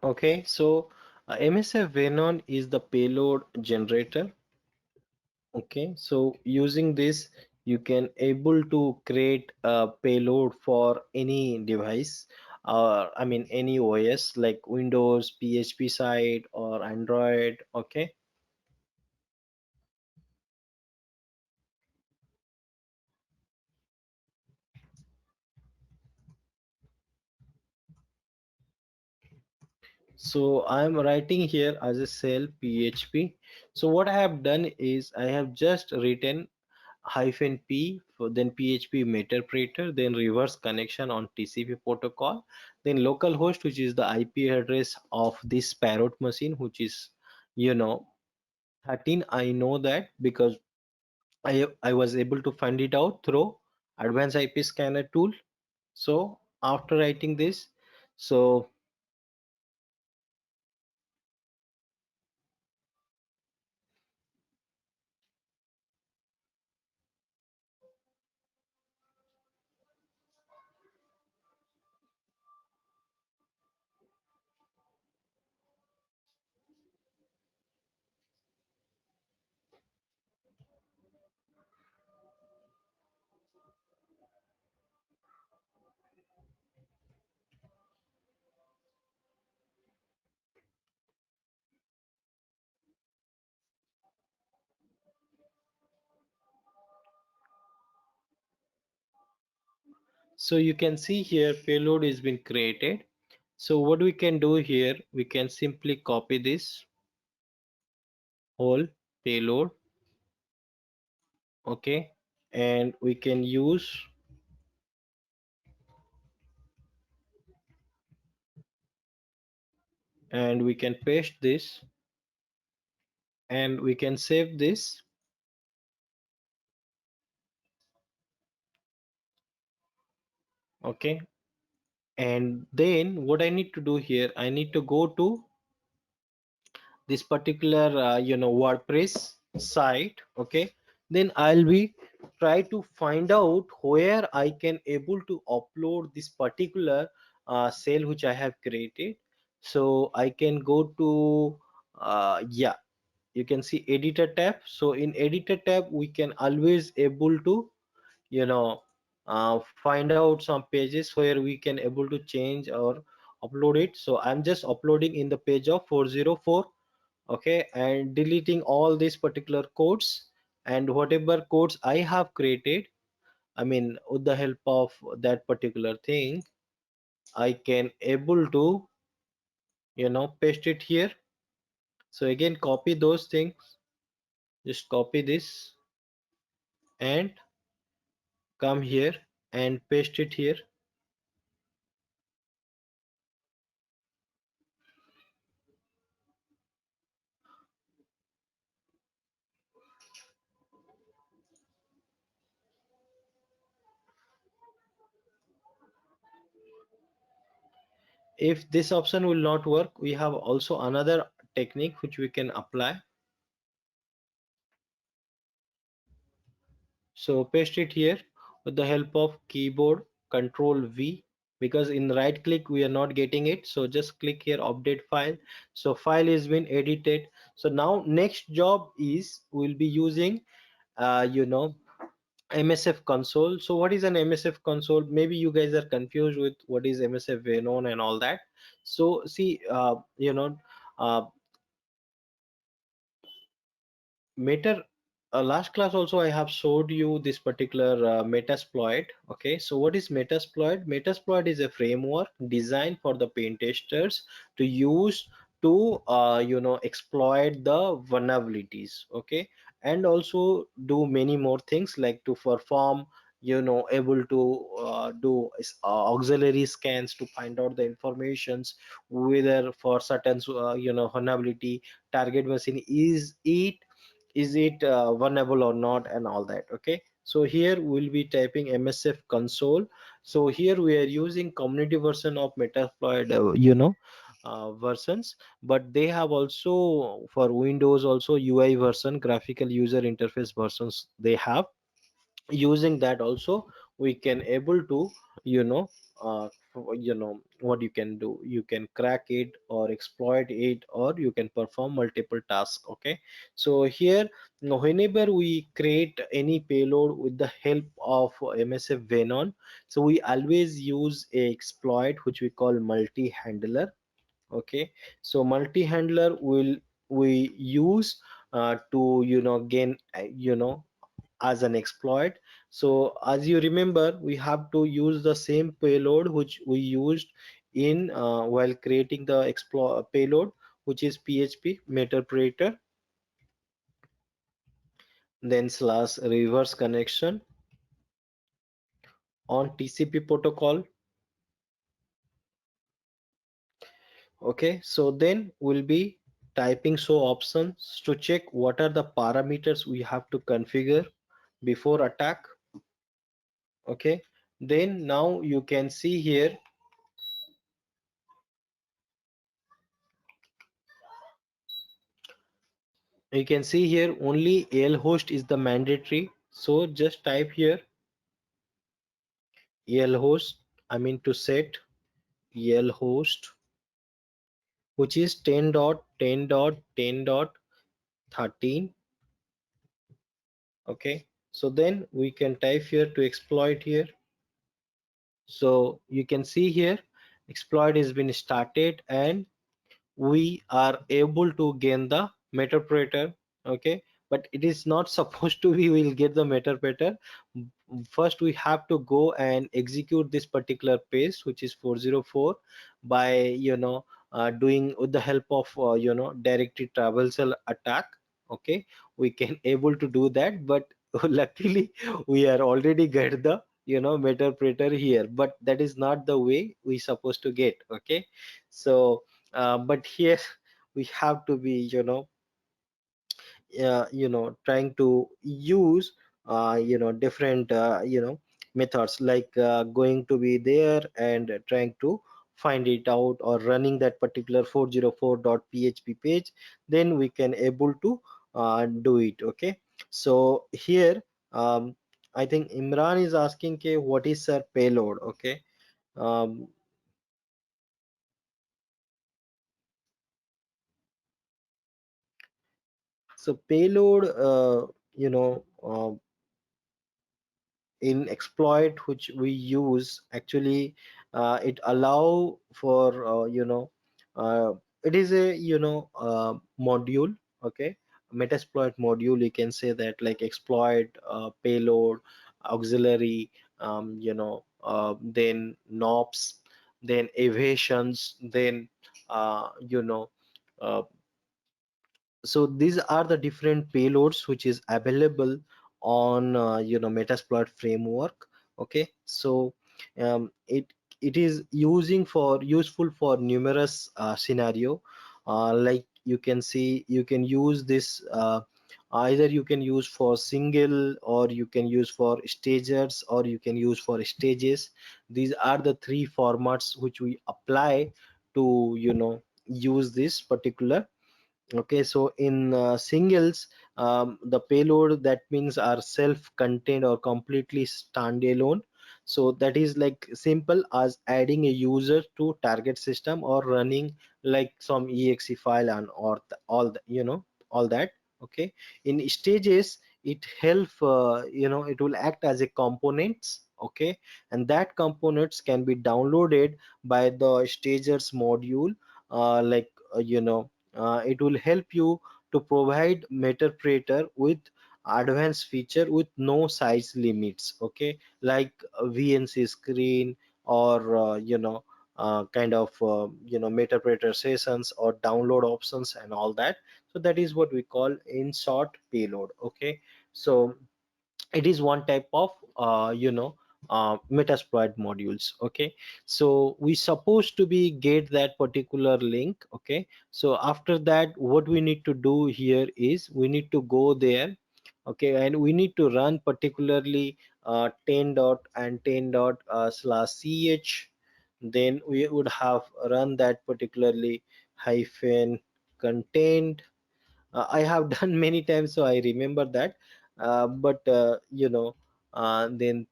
Okay, so MSF Venon is the payload generator. Okay, so using this, you can able to create a payload for any device, I mean any OS like Windows, PHP side or Android. Okay, so I'm writing here as a cell PHP. So what I have done is I have just written hyphen p for then php meterpreter, then reverse connection on tcp protocol, then localhost, which is the ip address of this parrot machine, which is you know 13. I know that because I was able to find it out through advanced ip scanner tool. So after writing this, so so you can see here payload has been created. So what we can do here, we can simply copy this whole payload. Okay, and we can use, and we can paste this, and we can save this. Okay, and then what I need to do here, I need to go to this particular WordPress site. Okay, then I'll be try to find out where I can able to upload this particular cell which I have created. So I can go to yeah, you can see editor tab. So in editor tab we can always able to you know find out some pages where we can able to change or upload it. So I'm just uploading in the page of 404. Okay, and deleting all these particular codes, and whatever codes I have created, I mean with the help of that particular thing, I can able to paste it here. So again copy those things, just copy this and come here and paste it here. If this option will not work, we have also another technique which we can apply. So paste it here with the help of keyboard control V, because in right click we are not getting it. So just click here, update file. So file is been edited. So now next job is we'll be using MSF console. So what is an MSF console? Maybe you guys are confused with what is MSF Venon and all that. So see, uh, Meta, last class also I have showed you this particular Metasploit. Okay, so what is Metasploit? Metasploit is a framework designed for the pen testers to use to exploit the vulnerabilities. Okay, and also do many more things like to perform able to do auxiliary scans to find out the informations whether for certain vulnerability target machine is it vulnerable or not and all that. Okay, so here we'll be typing msf console. So here we are using community version of Metasploit versions, but they have also for Windows also UI version, graphical user interface versions they have. Using that also we can able to you know what you can do, you can crack it or exploit it or you can perform multiple tasks. Okay, so here whenever we create any payload with the help of msf venon, so we always use a exploit which we call multi-handler. Okay, so multi-handler will we use to gain as an exploit. So as you remember, we have to use the same payload which we used in while creating the payload, which is php Meterpreter, then slash reverse connection on tcp protocol. Okay, so then we'll be typing show options to check what are the parameters we have to configure before attack. Okay, then now you can see here, you can see here only al host is the mandatory. So just type here al host, I mean to set al host, which is 10.10.10.13. Okay, so then we can type here to exploit here. So you can see here exploit has been started and we are able to gain the Meterpreter. Okay, but it is not supposed to be we will get the Meterpreter. First we have to go and execute this particular page which is 404 by doing with the help of directory traversal attack. Okay, we can able to do that, but luckily we are already get the Meterpreter here, but that is not the way we supposed to get. Okay, so but here we have to be trying to use different methods like going to be there and trying to find it out or running that particular 404.php page, then we can able to do it. Okay, so here I think Imran is asking, okay, what is our payload? Okay, um, so payload in exploit which we use actually it allow for uh, it is a module. Okay, Metasploit module, you can say that, like exploit, payload, auxiliary, then nops, then evasions, then uh, so these are the different payloads which is available on Metasploit framework. Okay, so it is useful for numerous scenario, like you can see you can use this either you can use for single or you can use for stagers or you can use for stages. These are the three formats which we apply to use this particular. Okay, so in singles, the payload, that means are self-contained or completely standalone. So that is like simple as adding a user to target system or running like some exe file and or all the, all that. Okay, in stages it help, it will act as a components. Okay, and that components can be downloaded by the stagers module, like it will help you to provide Meterpreter with advanced feature with no size limits. Okay, like a VNC screen or kind of Meterpreter sessions or download options and all that. So that is what we call in short payload. Okay, so it is one type of Metasploit modules. Okay, so we supposed to be get that particular link. Okay, so after that what we need to do here is we need to go there. Okay, and we need to run particularly 10 dot and 10 dot /ch. Then we would have run that particularly hyphen content. I have done many times, so I remember that. But then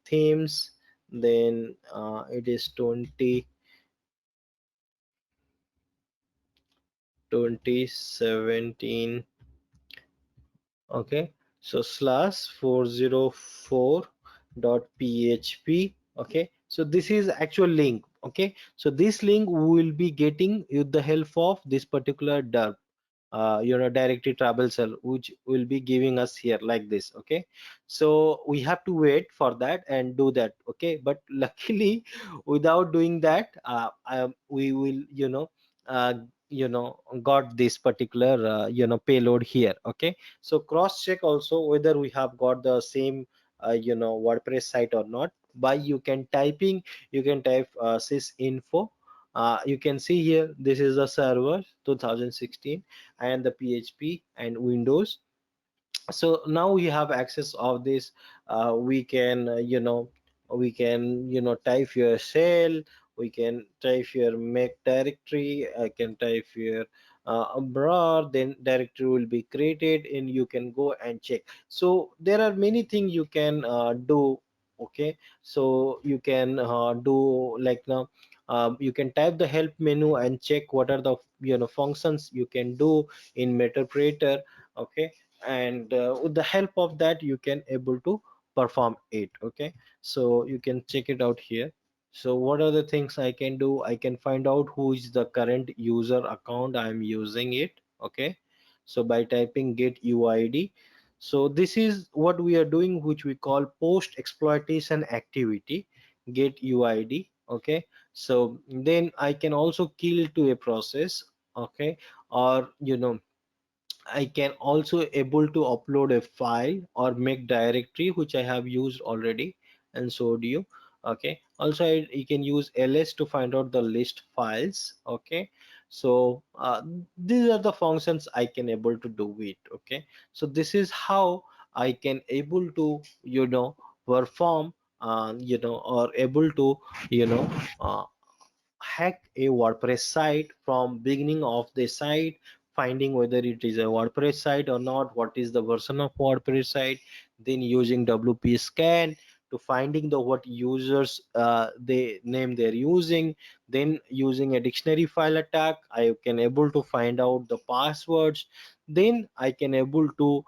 themes, then it is 2017. Okay, so /404 dot php. Okay, so this is actual link. Okay, so this link we will be getting with the help of this particular derp, directory traversal, which will be giving us here like this. Okay, so we have to wait for that and do that. Okay, but luckily without doing that, we will uh, got this particular payload here. Okay, so cross check also whether we have got the same WordPress site or not by you can type sysinfo. You can see here this is the server 2016 and the PHP and Windows. So now we have access of this. We can we can type your shell, we can type your make directory, I can type your abroad, then directory will be created and you can go and check. So there are many things you can do. Okay, so you can do like now, you can type the help menu and check what are the functions you can do in Meterpreter. Okay, and with the help of that you can able to perform it. Okay, so you can check it out here. So what are the things I can do? I can find out who is the current user account I am using it. Okay, so by typing get UID. So this is what we are doing, which we call post exploitation activity, get UID. Okay, so then I can also kill to a process. Okay, or I can also able to upload a file or make directory, which I have used already and showed you. Okay, also you can use ls to find out the list files. Okay, so these are the functions I can able to do it. Okay, so this is how I can able to perform or able to you know uh, hack a WordPress site from beginning of the site, finding whether it is a WordPress site or not, what is the version of WordPress site, then using WP scan to finding the what users they name they're using, then using a dictionary file attack I can able to find out the passwords, then I can able to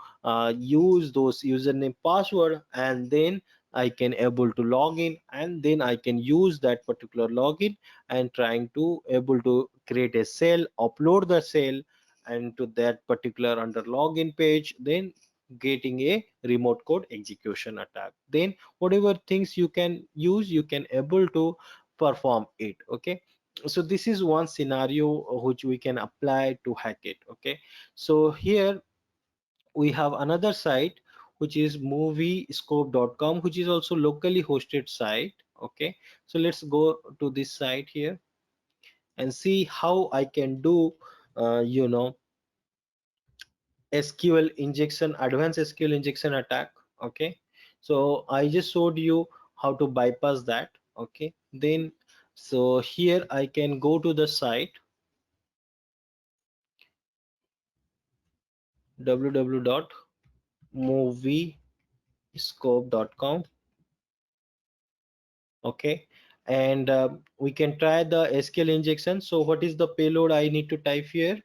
use those username password, and then I can able to log in, and then I can use that particular login and trying to able to create a cell, upload the cell and to that particular under login page, then getting a remote code execution attack. Then whatever things you can use, you can able to perform it. Okay, so this is one scenario which we can apply to hack it. Okay, so here we have another site which is moviescope.com, which is also locally hosted site. Okay, so let's go to this site here and see how I can do SQL injection, advanced SQL injection attack. Okay, so I just showed you how to bypass that. Okay, Then so here I can go to the site www.moviescope.com. Okay, and we can try the SQL injection. So what is the payload I need to type here?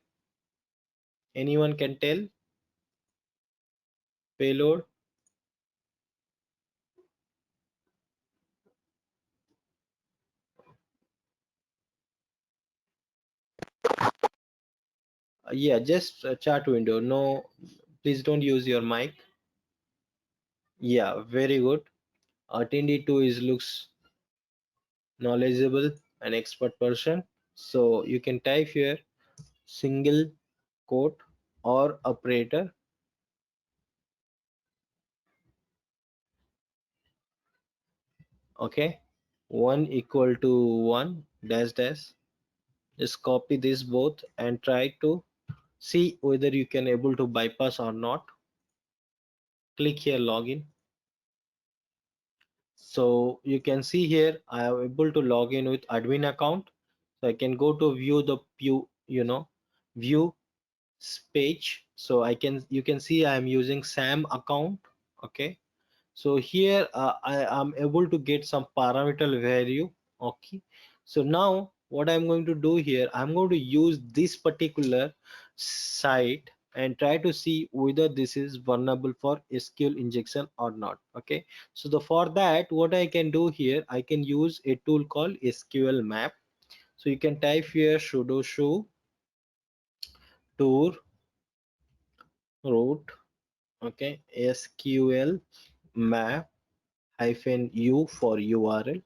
Anyone can tell? Payload. Yeah, just chat window. No, please don't use your mic. Yeah, very good. Attendee 2 is looks knowledgeable and expert person. So you can type here single quote or operator. Okay, 1 equal to 1 dash dash. Just copy this both and try to see whether you can able to bypass or not. Click here login. So you can see here I am able to log in with admin account. So I can go to view the view page. So I can you can see I am using SAM account. Okay. So here I am able to get some parameter value. Okay. So now what I'm going to do here, I'm going to use this particular site and try to see whether this is vulnerable for SQL injection or not. Okay. So for that, what I can do here, I can use a tool called SQL map. So you can type here sudo show tour root. Okay. SQL map hyphen u for URL.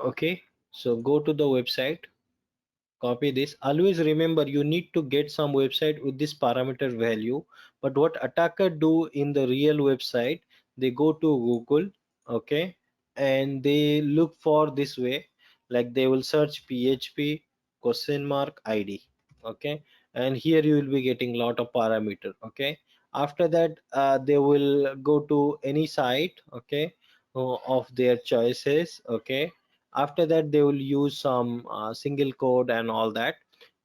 Okay, so go to the website, copy this. Always remember you need to get some website with this parameter value. But what attacker do in the real website, they go to Google, okay, and they look for this way, like they will search PHP question mark ID, okay, and here you will be getting lot of parameter, okay. After that, they will go to any site, okay, of their choices, okay. After that they will use some single code and all that.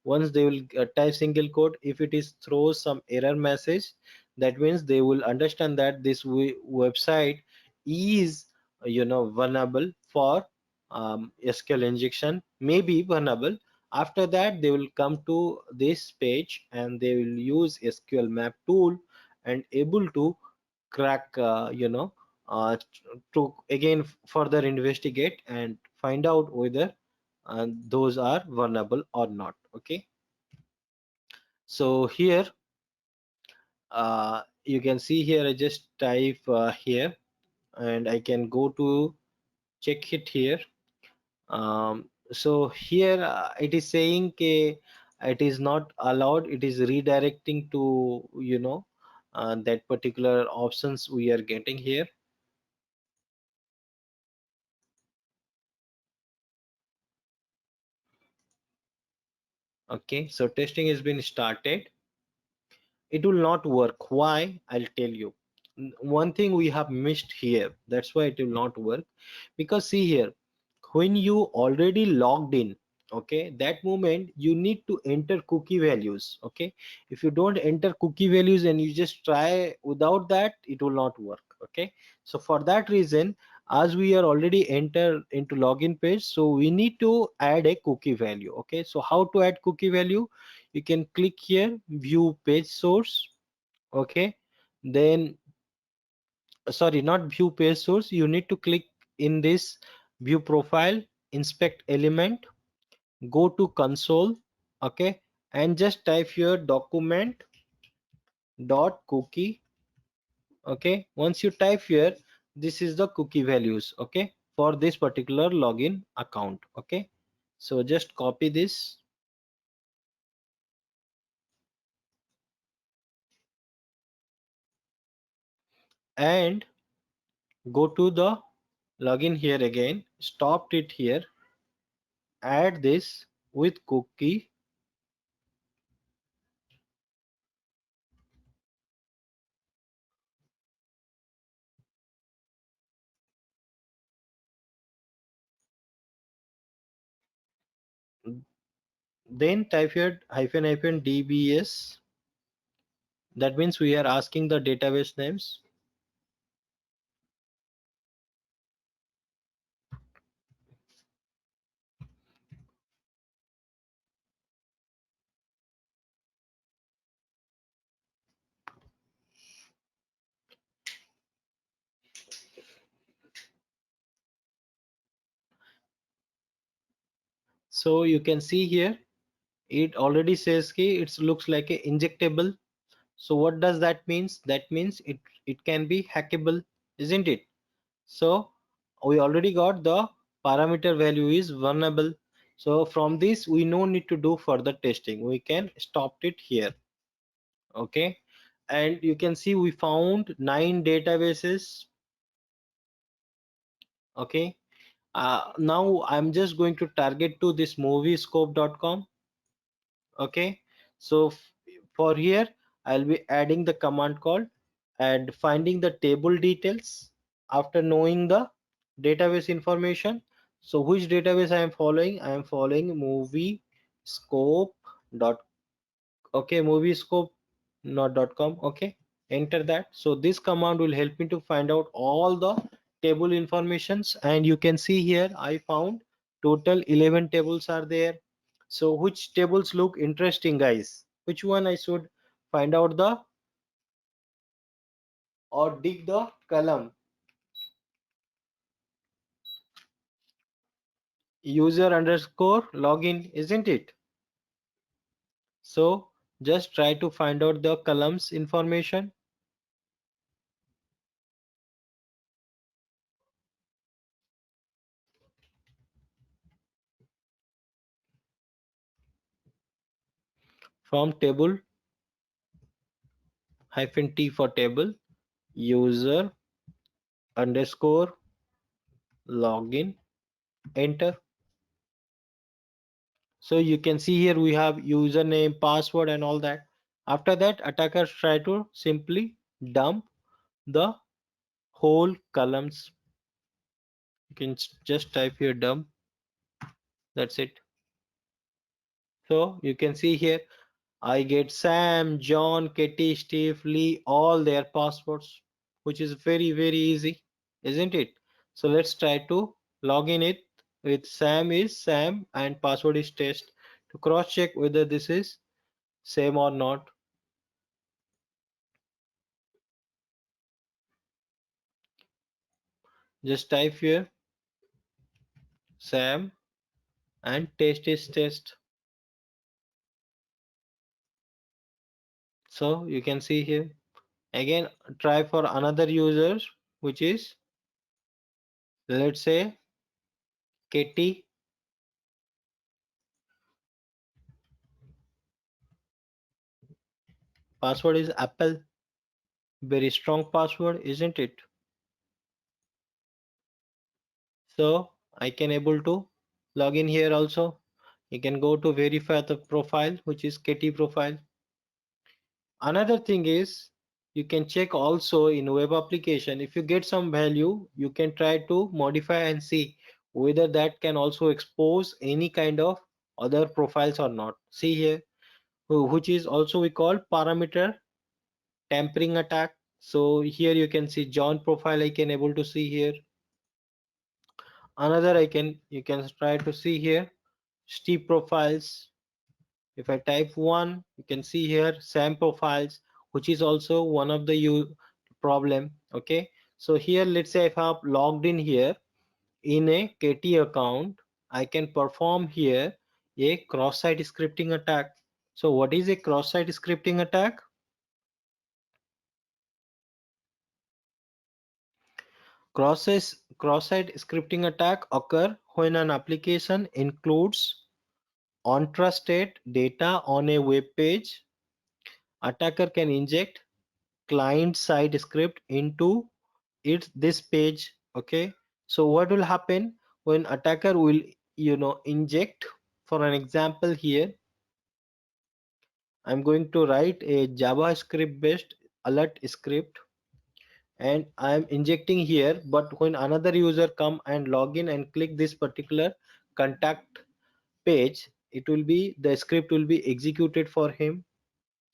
Once they will type single code, if it is throws some error message, that means they will understand that this website is vulnerable for SQL injection, may be vulnerable. After that they will come to this page and they will use SQL map tool and able to crack to again further investigate and find out whether those are vulnerable or not. Okay, so here you can see here I just type here and I can go to check it here. So here it is saying it is not allowed, it is redirecting to that particular options we are getting here. Okay, so testing has been started. It will not work. Why? I'll tell you. One thing we have missed here, that's why it will not work. Because see here, when you already logged in, okay, that moment you need to enter cookie values. Okay, if you don't enter cookie values and you just try without that, it will not work. Okay, so for that reason, as we are already enter into login page, so we need to add a cookie value. Okay, so how to add cookie value? You can click here view page source. Okay, then sorry, not view page source, you need to click in this view profile, inspect element, go to console. Okay, and just type here document dot cookie. Okay, once you type here, this is the cookie values, okay, for this particular login account. Okay, so just copy this and go to the login here again, stop it here, add this with cookie. Then type here hyphen dbs. That means we are asking the database names. So you can see here it already says ki it looks like a injectable. So what does that means? That means it can be hackable, isn't it? So we already got the parameter value is vulnerable. So from this we no need to do further testing. We can stop it here. Okay. And you can see we found 9 databases. Okay. Now I'm just going to target to this moviescope.com. Okay. So for here I'll be adding the command called and finding the table details after knowing the database information. So which database I am following? I am following moviescope dot okay, moviescope not .com. Okay, enter that. So this command will help me to find out all the table informations, and you can see here I found total 11 tables are there. So which tables look interesting, guys? Which one I should find out the or dig the column? User underscore login, isn't it? So just try to find out the columns information from table hyphen t for table, user underscore login, enter. So you can see here we have username, password and all that. After that, attackers try to simply dump the whole columns. You can just type here dump. That's it. So you can see here I get Sam, John, Katie, Steve, Lee, all their passwords, which is very easy, isn't it? So let's try to log in it with Sam is Sam and password is test to cross check whether this is same or not. Just type here Sam and test is test. So you can see here again try for another user, which is let's say Katie, password is Apple, very strong password, isn't it? So I can able to log in here also. You can go to verify the profile, which is Katie profile. Another thing is you can check also in web application. If you get some value, you can try to modify and see whether that can also expose any kind of other profiles or not. See here, which is also we call parameter tampering attack. So here you can see John profile. I can able to see here. Another you can try to see here Steve profiles. If I type one, you can see here Sam profiles, which is also one of the problem. Okay, so here let's say if I have logged in here in a KT account, I can perform here a cross-site scripting attack. So what is a cross-site scripting attack? Cross-site scripting attack occur when an application includes untrusted data on a web page. Attacker can inject client-side script into this page. Okay, so what will happen when attacker will inject, for an example here I'm going to write a JavaScript based alert script and I'm injecting here, but when another user come and log in and click this particular contact page, it will be, the script will be executed for him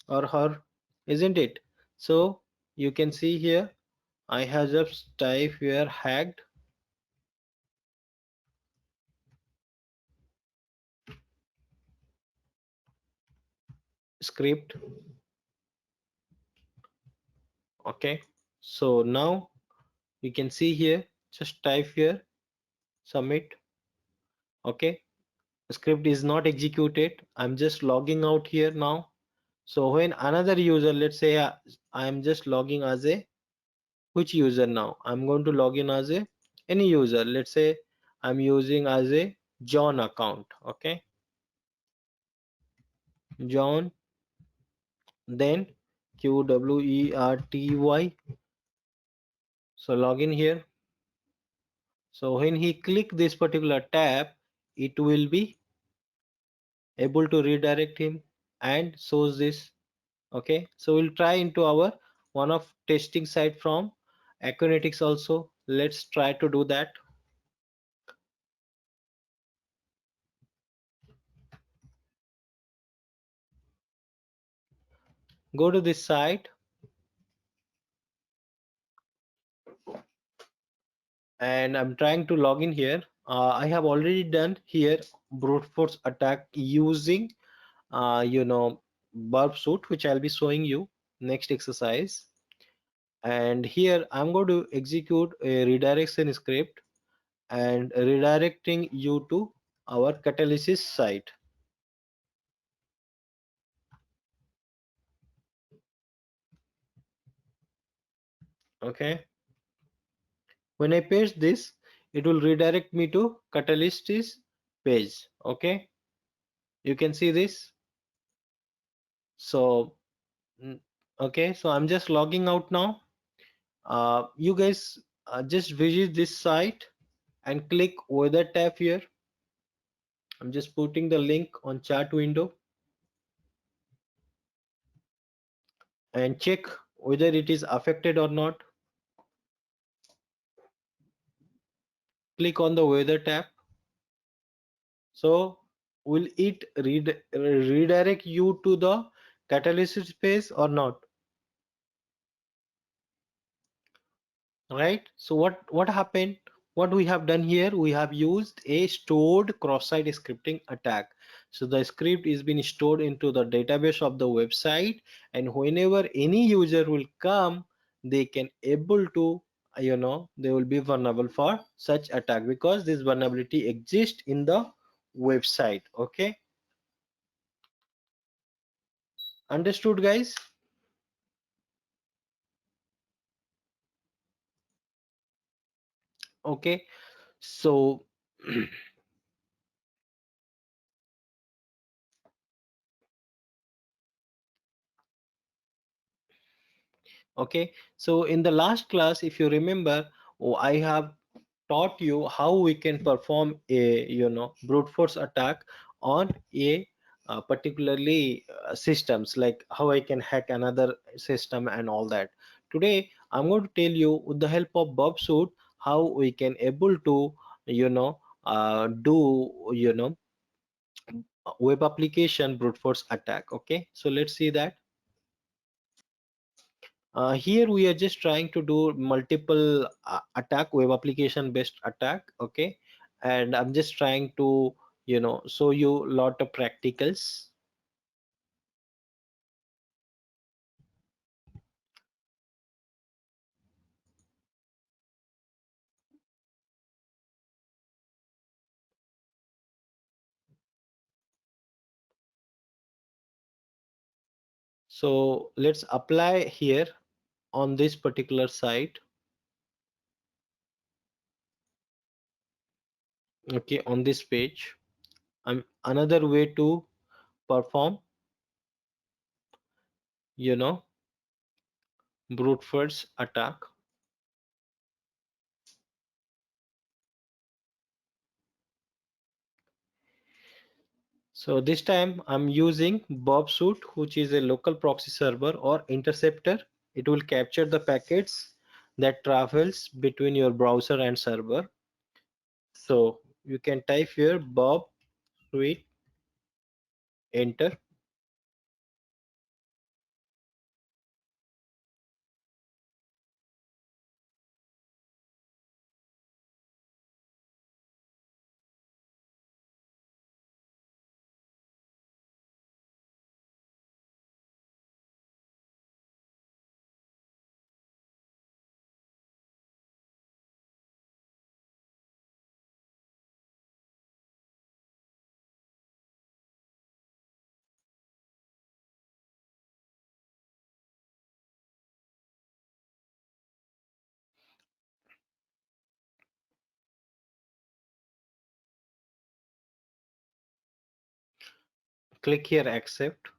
or her, isn't it? So you can see here, I have just type here hacked script. Okay, so now you can see here, just type here submit. Okay, script is not executed. I'm just logging out here now. So when another user, let's say I'm just logging as a which user now? I'm going to log in as a any user. Let's say I'm using as a John account. Okay, John, then QWERTY. So log in here. So when he click this particular tab, it will be able to redirect him and shows this. Okay, so we'll try into our one of testing site from Acronetics also. Let's try to do that. Go to this site and I'm trying to log in here. I have already done here brute force attack using burp suit, which I'll be showing you next exercise. And here I'm going to execute a redirection script and redirecting you to our catalysis site. Okay, when I paste this, it will redirect me to catalysis page. Okay, you can see this. So okay, so I'm just logging out now. You guys just visit this site and click weather tab here. I'm just putting the link on chat window and check whether it is affected or not. Click on the weather tab. So will it redirect you to the catalysis page or not? Right, so what happened, what we have done here, we have used a stored cross-site scripting attack. So the script is being stored into the database of the website, and whenever any user will come, they can able to they will be vulnerable for such attack because this vulnerability exists in the website. Okay, understood guys? Okay, so okay, so in the last class, if you remember, I have taught you how we can perform a brute force attack on a particularly systems, like how I can hack another system and all that. Today I'm going to tell you with the help of Bob Suit how we can able to do web application brute force attack. Okay, so let's see that. Here we are just trying to do multiple attack, web application based attack. Okay, and I'm just trying to show you lot of practicals. So let's apply here on this particular site. Okay, on this page, another way to perform brute force attack. So this time I'm using Bobsuit, which is a local proxy server or interceptor. It will capture the packets that travels between your browser and server. So you can type here Bob Suite enter. Click here accept,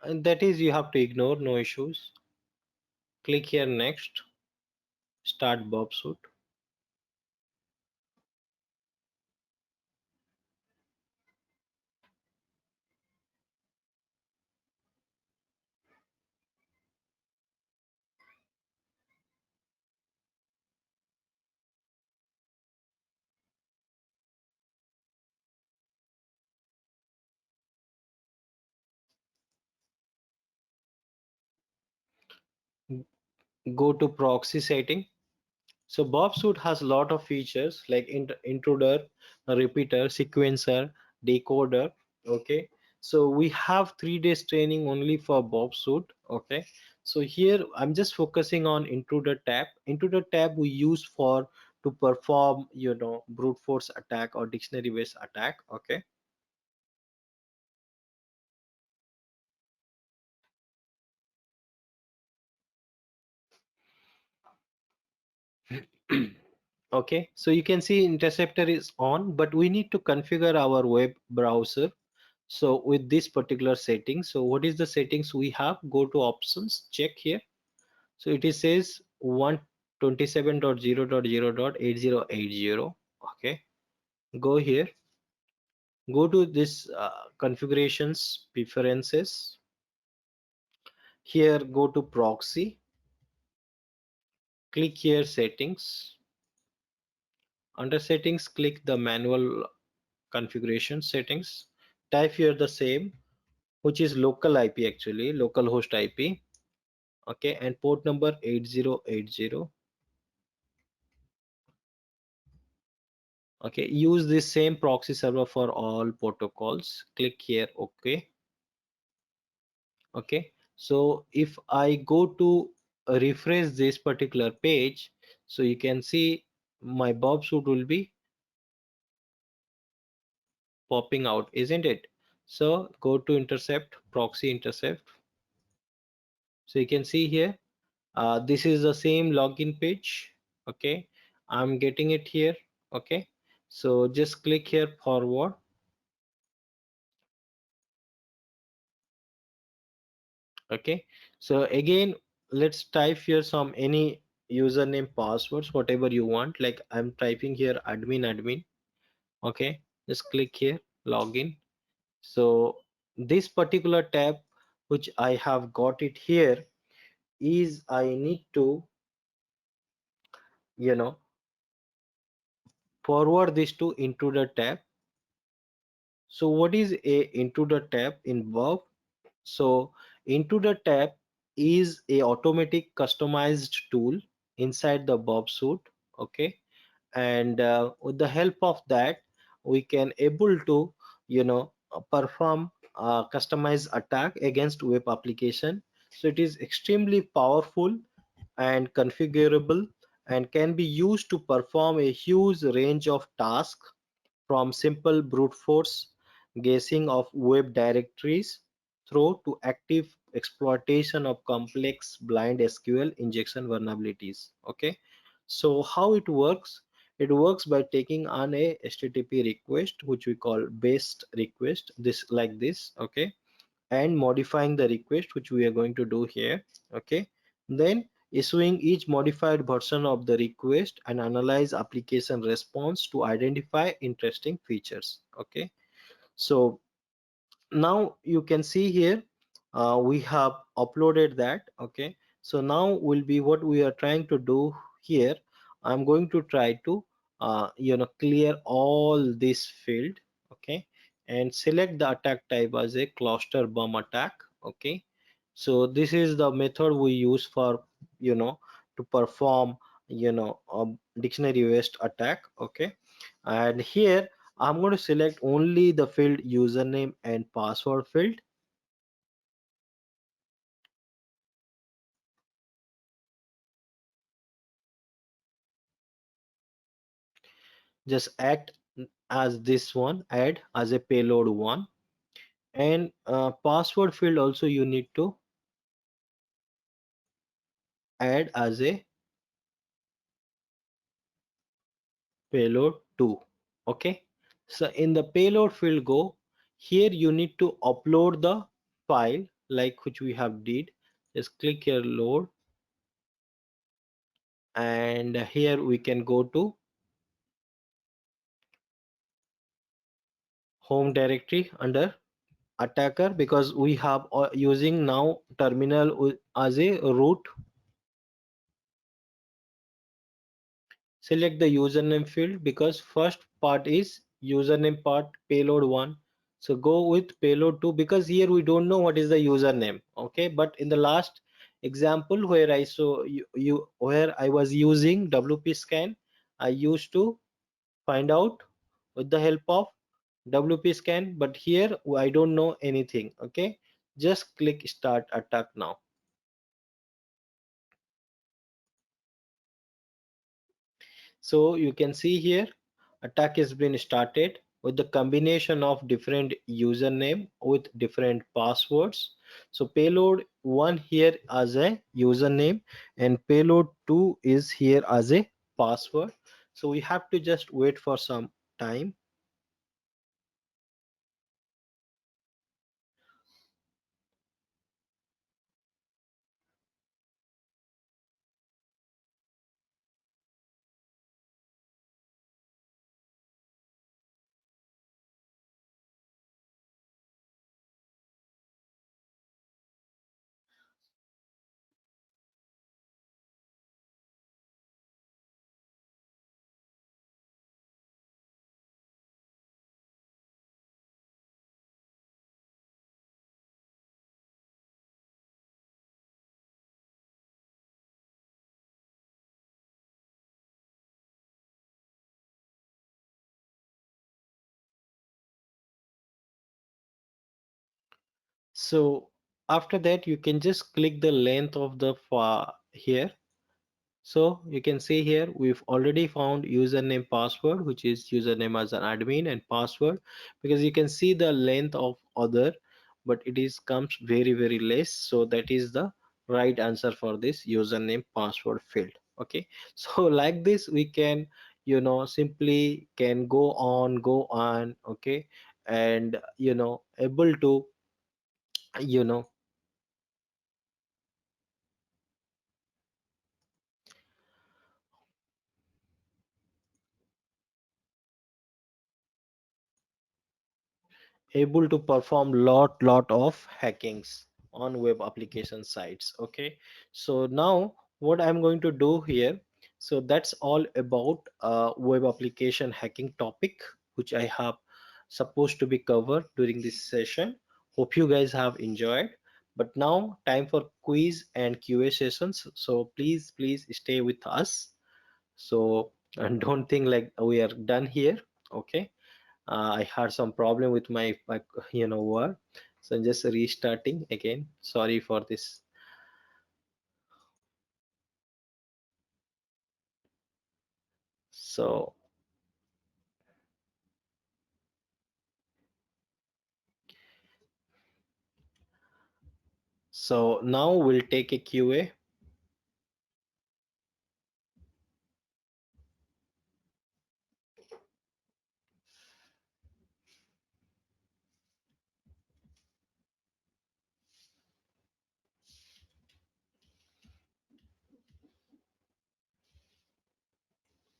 and that is you have to ignore, no issues. Click here next, start Bob Suit. Go to proxy setting. So Bob Suit has a lot of features like intruder, repeater, sequencer, decoder. Okay, so we have 3 days training only for Bob Suit. Okay, so here I'm just focusing on intruder tab. Intruder tab we use for to perform, brute force attack or dictionary based attack. Okay. Okay, so you can see interceptor is on, but we need to configure our web browser. So with this particular setting, so what is the settings we have? Go to options, check here. So it is says 127.0.0.8080. Okay, go here, go to this configurations preferences. Here go to proxy, click here settings. Under settings, click the manual configuration settings. Type here the same, which is local IP, actually local host IP. Okay, and port number 8080. Okay, use this same proxy server for all protocols. Click here OK. Okay, so if I go to refresh this particular page, so you can see my Bob Suit will be popping out, isn't it? So go to intercept, proxy intercept. So you can see here, this is the same login page. Okay, I'm getting it here. Okay, so just click here forward. Okay, so again, let's type here some any username, passwords, whatever you want. Like I'm typing here admin. Okay, just click here login. So this particular tab which I have got it here is I need to, you know forward this to intruder tab. So what is a intruder tab in Bob? So intruder tab is a automatic customized tool inside the Bob Suit. Okay, and with the help of that we can able to, perform customized attack against web application. So it is extremely powerful and configurable and can be used to perform a huge range of tasks, from simple brute force guessing of web directories through to active exploitation of complex blind SQL injection vulnerabilities. Okay, so how it works? It works by taking on a HTTP request, which we call based request, this like this. Okay, and modifying the request, which we are going to do here. Okay, then issuing each modified version of the request and analyze application response to identify interesting features. Okay, so now you can see here, we have uploaded that. Okay, so now will be what we are trying to do here. I'm going to try to clear all this field. Okay, and select the attack type as a cluster bomb attack. Okay, so this is the method we use for to perform a dictionary based attack. Okay, and here I'm going to select only the field username and password field. Just act as this one, add as a payload one, and password field also you need to add as a payload 2. Okay, so in the payload field, go here, you need to upload the file like which we have did. Just click here, load, and here we can go to home directory under attacker, because we have using now terminal as a root. Select the username field because first part is username part, payload 1. So go with payload 2 because here we don't know what is the username. Okay, but in the last example where I saw where I was using WP scan, I used to find out with the help of WP scan, but here I don't know anything. Okay, just click start attack now. So you can see here attack has been started with the combination of different username with different passwords. So payload 1 here as a username and payload 2 is here as a password. So we have to just wait for some time. So after that you can just click the length of the here. So you can see here we've already found username password, which is username as an admin and password, because you can see the length of other, but it is comes very less. So that is the right answer for this username password field. Okay, so like this we can simply can go on. Okay, and able to you know able to perform lot of hackings on web application sites. Okay, so now what I'm going to do here, so that's all about web application hacking topic which I have supposed to be covered during this session. Hope you guys have enjoyed, but now time for quiz and QA sessions, so please stay with us. So and don't think like we are done here. Okay, I had some problem with my work, so I'm just restarting again. Sorry for this. So now we'll take a QA.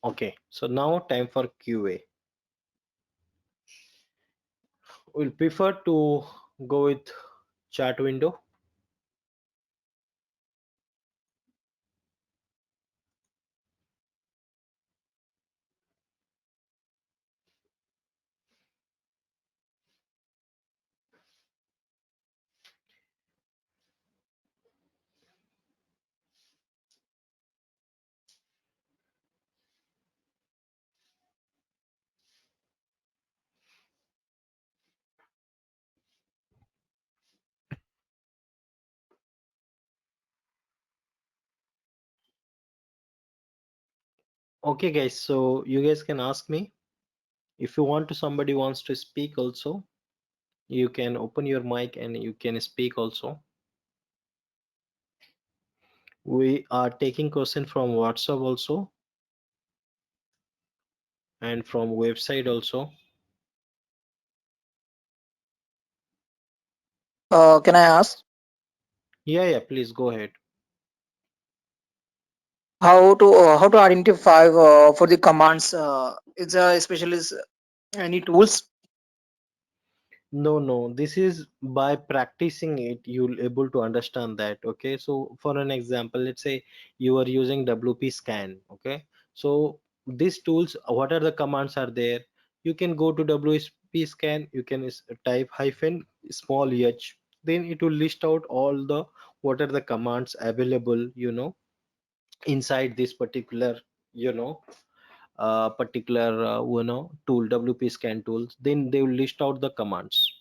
Okay, so now time for QA. We'll prefer to go with chat window. Okay, guys, so you guys can ask me if you want to, somebody wants to speak also, you can open your mic and you can speak also. We are taking question from WhatsApp also and from website also. Can I ask Yeah, please go ahead. how to identify for the commands? It's a specialist any tools? No, no, this is by practicing it, you'll able to understand that. Okay, so for an example, let's say you are using WP scan. Okay, so these tools, what are the commands are there? You can go to WP scan, you can type hyphen small h, then it will list out all the what are the commands available, inside this particular, you know, particular, tool, WP scan tools. Then they will list out the commands.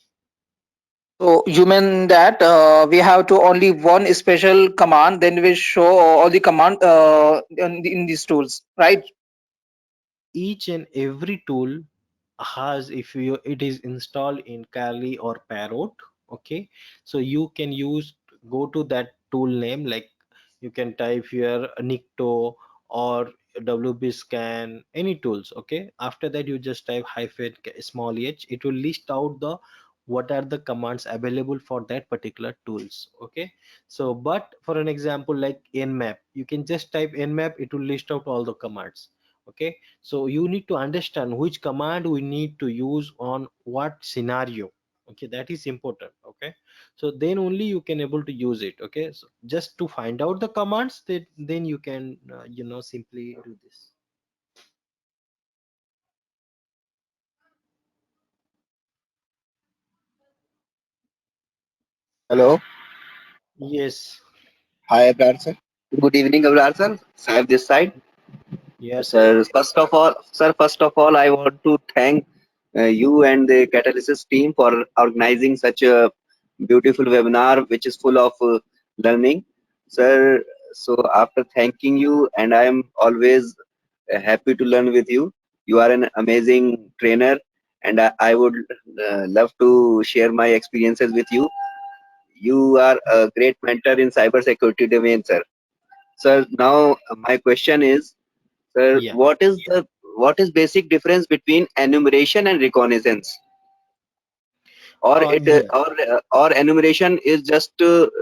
So you mean that we have to only one special command, then we show all the command in these tools, right? Each and every tool has, if you it is installed in Kali or Parrot. Okay, so you can use, go to that tool name, like you can type here Nikto or WB scan, any tools. Okay, after that you just type hyphen small h, it will list out the what are the commands available for that particular tools. Okay, so but for an example like nmap, you can just type nmap, it will list out all the commands. Okay, so you need to understand which command we need to use on what scenario. Okay, that is important. Okay, so then only you can able to use it. Okay, so just to find out the commands, that then you can simply do this. Hello. Yes. Hi, Abrar sir. Good evening, Abrar sir. Saif this side. Yes. First of all, I want to thank you and the Catalysis team for organizing such a beautiful webinar, which is full of learning, sir. So after thanking you, and I am always happy to learn with you. You are an amazing trainer, and I would love to share my experiences with you. You are a great mentor in cybersecurity domain, sir. Sir, now my question is, sir, Yeah. what is basic difference between enumeration and reconnaissance, or it Yeah. or enumeration is just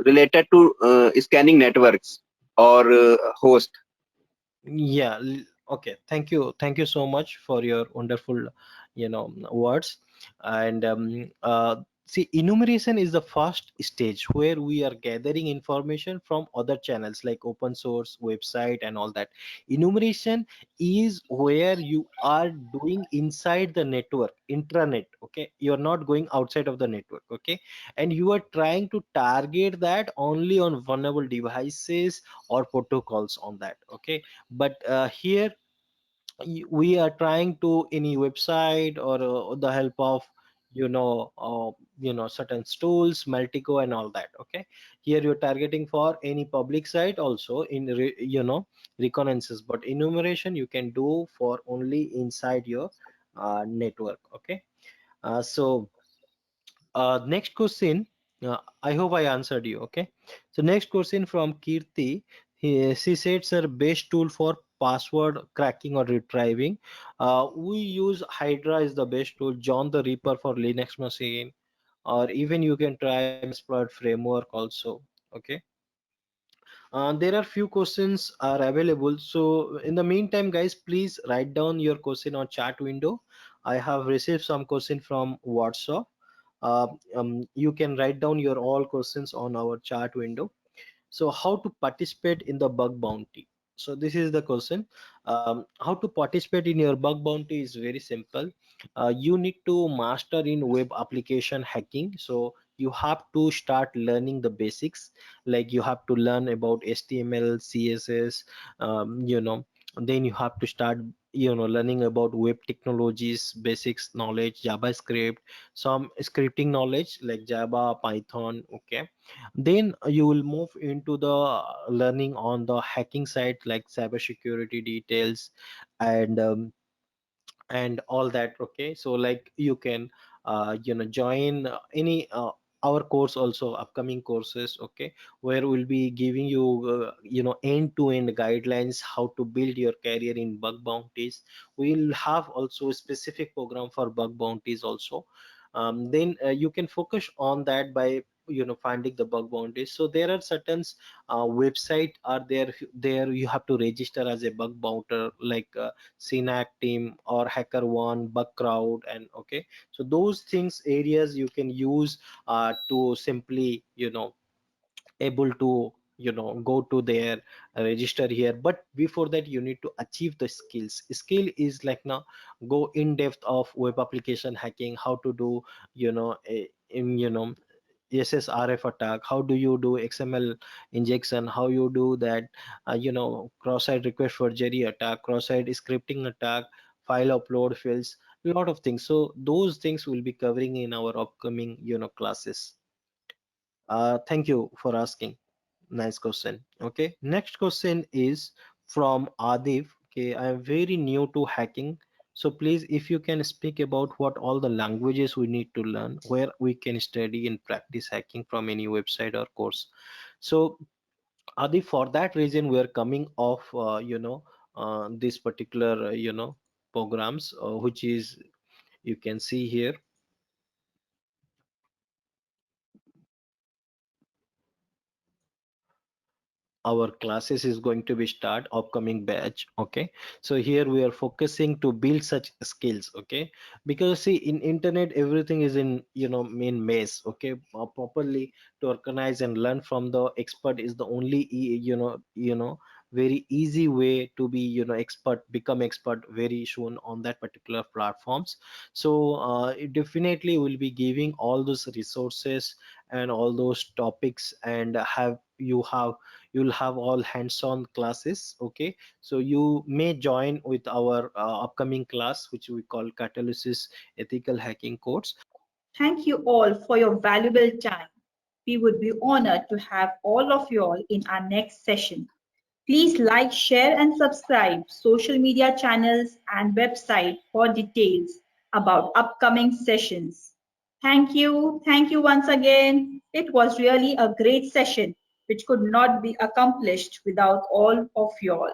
related to scanning networks or host? Yeah. Okay. Thank you so much for your wonderful, words. And see, enumeration is the first stage where we are gathering information from other channels like open source, website, and all that. Enumeration is where you are doing inside the network, intranet. Okay, you are not going outside of the network. Okay, and you are trying to target that only on vulnerable devices or protocols on that. Okay, but here we are trying to any website or the help of certain tools, Multico and all that. Okay, here you're targeting for any public site also in reconnaissance, but enumeration you can do for only inside your network. Okay, so next question. I hope I answered you. Okay. So next question from Kirti. She said, "Sir, best tool for password cracking or retrieving. We use Hydra is the best tool. John the Reaper for Linux machine, or even you can try Metasploit framework also. Okay. There are few questions are available. So in the meantime, guys, please write down your question on chat window. I have received some question from WhatsApp. You can write down your all questions on our chat window. So how to participate in the bug bounty? So this is the question. How to participate in your bug bounty is very simple. You need to master in web application hacking. So you have to start learning the basics, like you have to learn about HTML, CSS, then you have to start learning about web technologies, basics knowledge, JavaScript, some scripting knowledge like Java, Python. Okay, then you will move into the learning on the hacking side like cybersecurity details and all that. Okay, so like you can join any our course also, upcoming courses, okay, where we'll be giving you end-to-end guidelines how to build your career in bug bounties. We'll have also a specific program for bug bounties also. Then you can focus on that by finding the bug bounties. So there are certain website are there you have to register as a bug bounter like CNAC team or HackerOne, Bugcrowd, and okay, so those things areas you can use to simply able to go to their register here. But before that you need to achieve the skills. Skill is like now go in depth of web application hacking, how to do in SSRF attack, how do you do XML injection, how you do that cross-site request forgery attack, cross-site scripting attack, file upload fields, a lot of things. So those things will be covering in our upcoming classes. Thank you for asking. Nice question. Okay, next question is from Adif. Okay, I am very new to hacking, so please if you can speak about what all the languages we need to learn, where we can study and practice hacking from any website or course. So Adif, for that reason we are coming off this particular programs which is you can see here our classes is going to be start upcoming batch. Okay, so here we are focusing to build such skills. Okay, because see in internet everything is in main maze. Okay, properly to organize and learn from the expert is the only very easy way to be expert, become expert very soon on that particular platforms. So it definitely will be giving all those resources and all those topics, and you'll have all hands-on classes. Okay, so you may join with our upcoming class which we call Catalysis Ethical Hacking Course. Thank you all for your valuable time. We would be honored to have all of you all in our next session. Please like, share, and subscribe social media channels and website for details about upcoming sessions. Thank you. Thank you once again. It was really a great session which could not be accomplished without all of you all.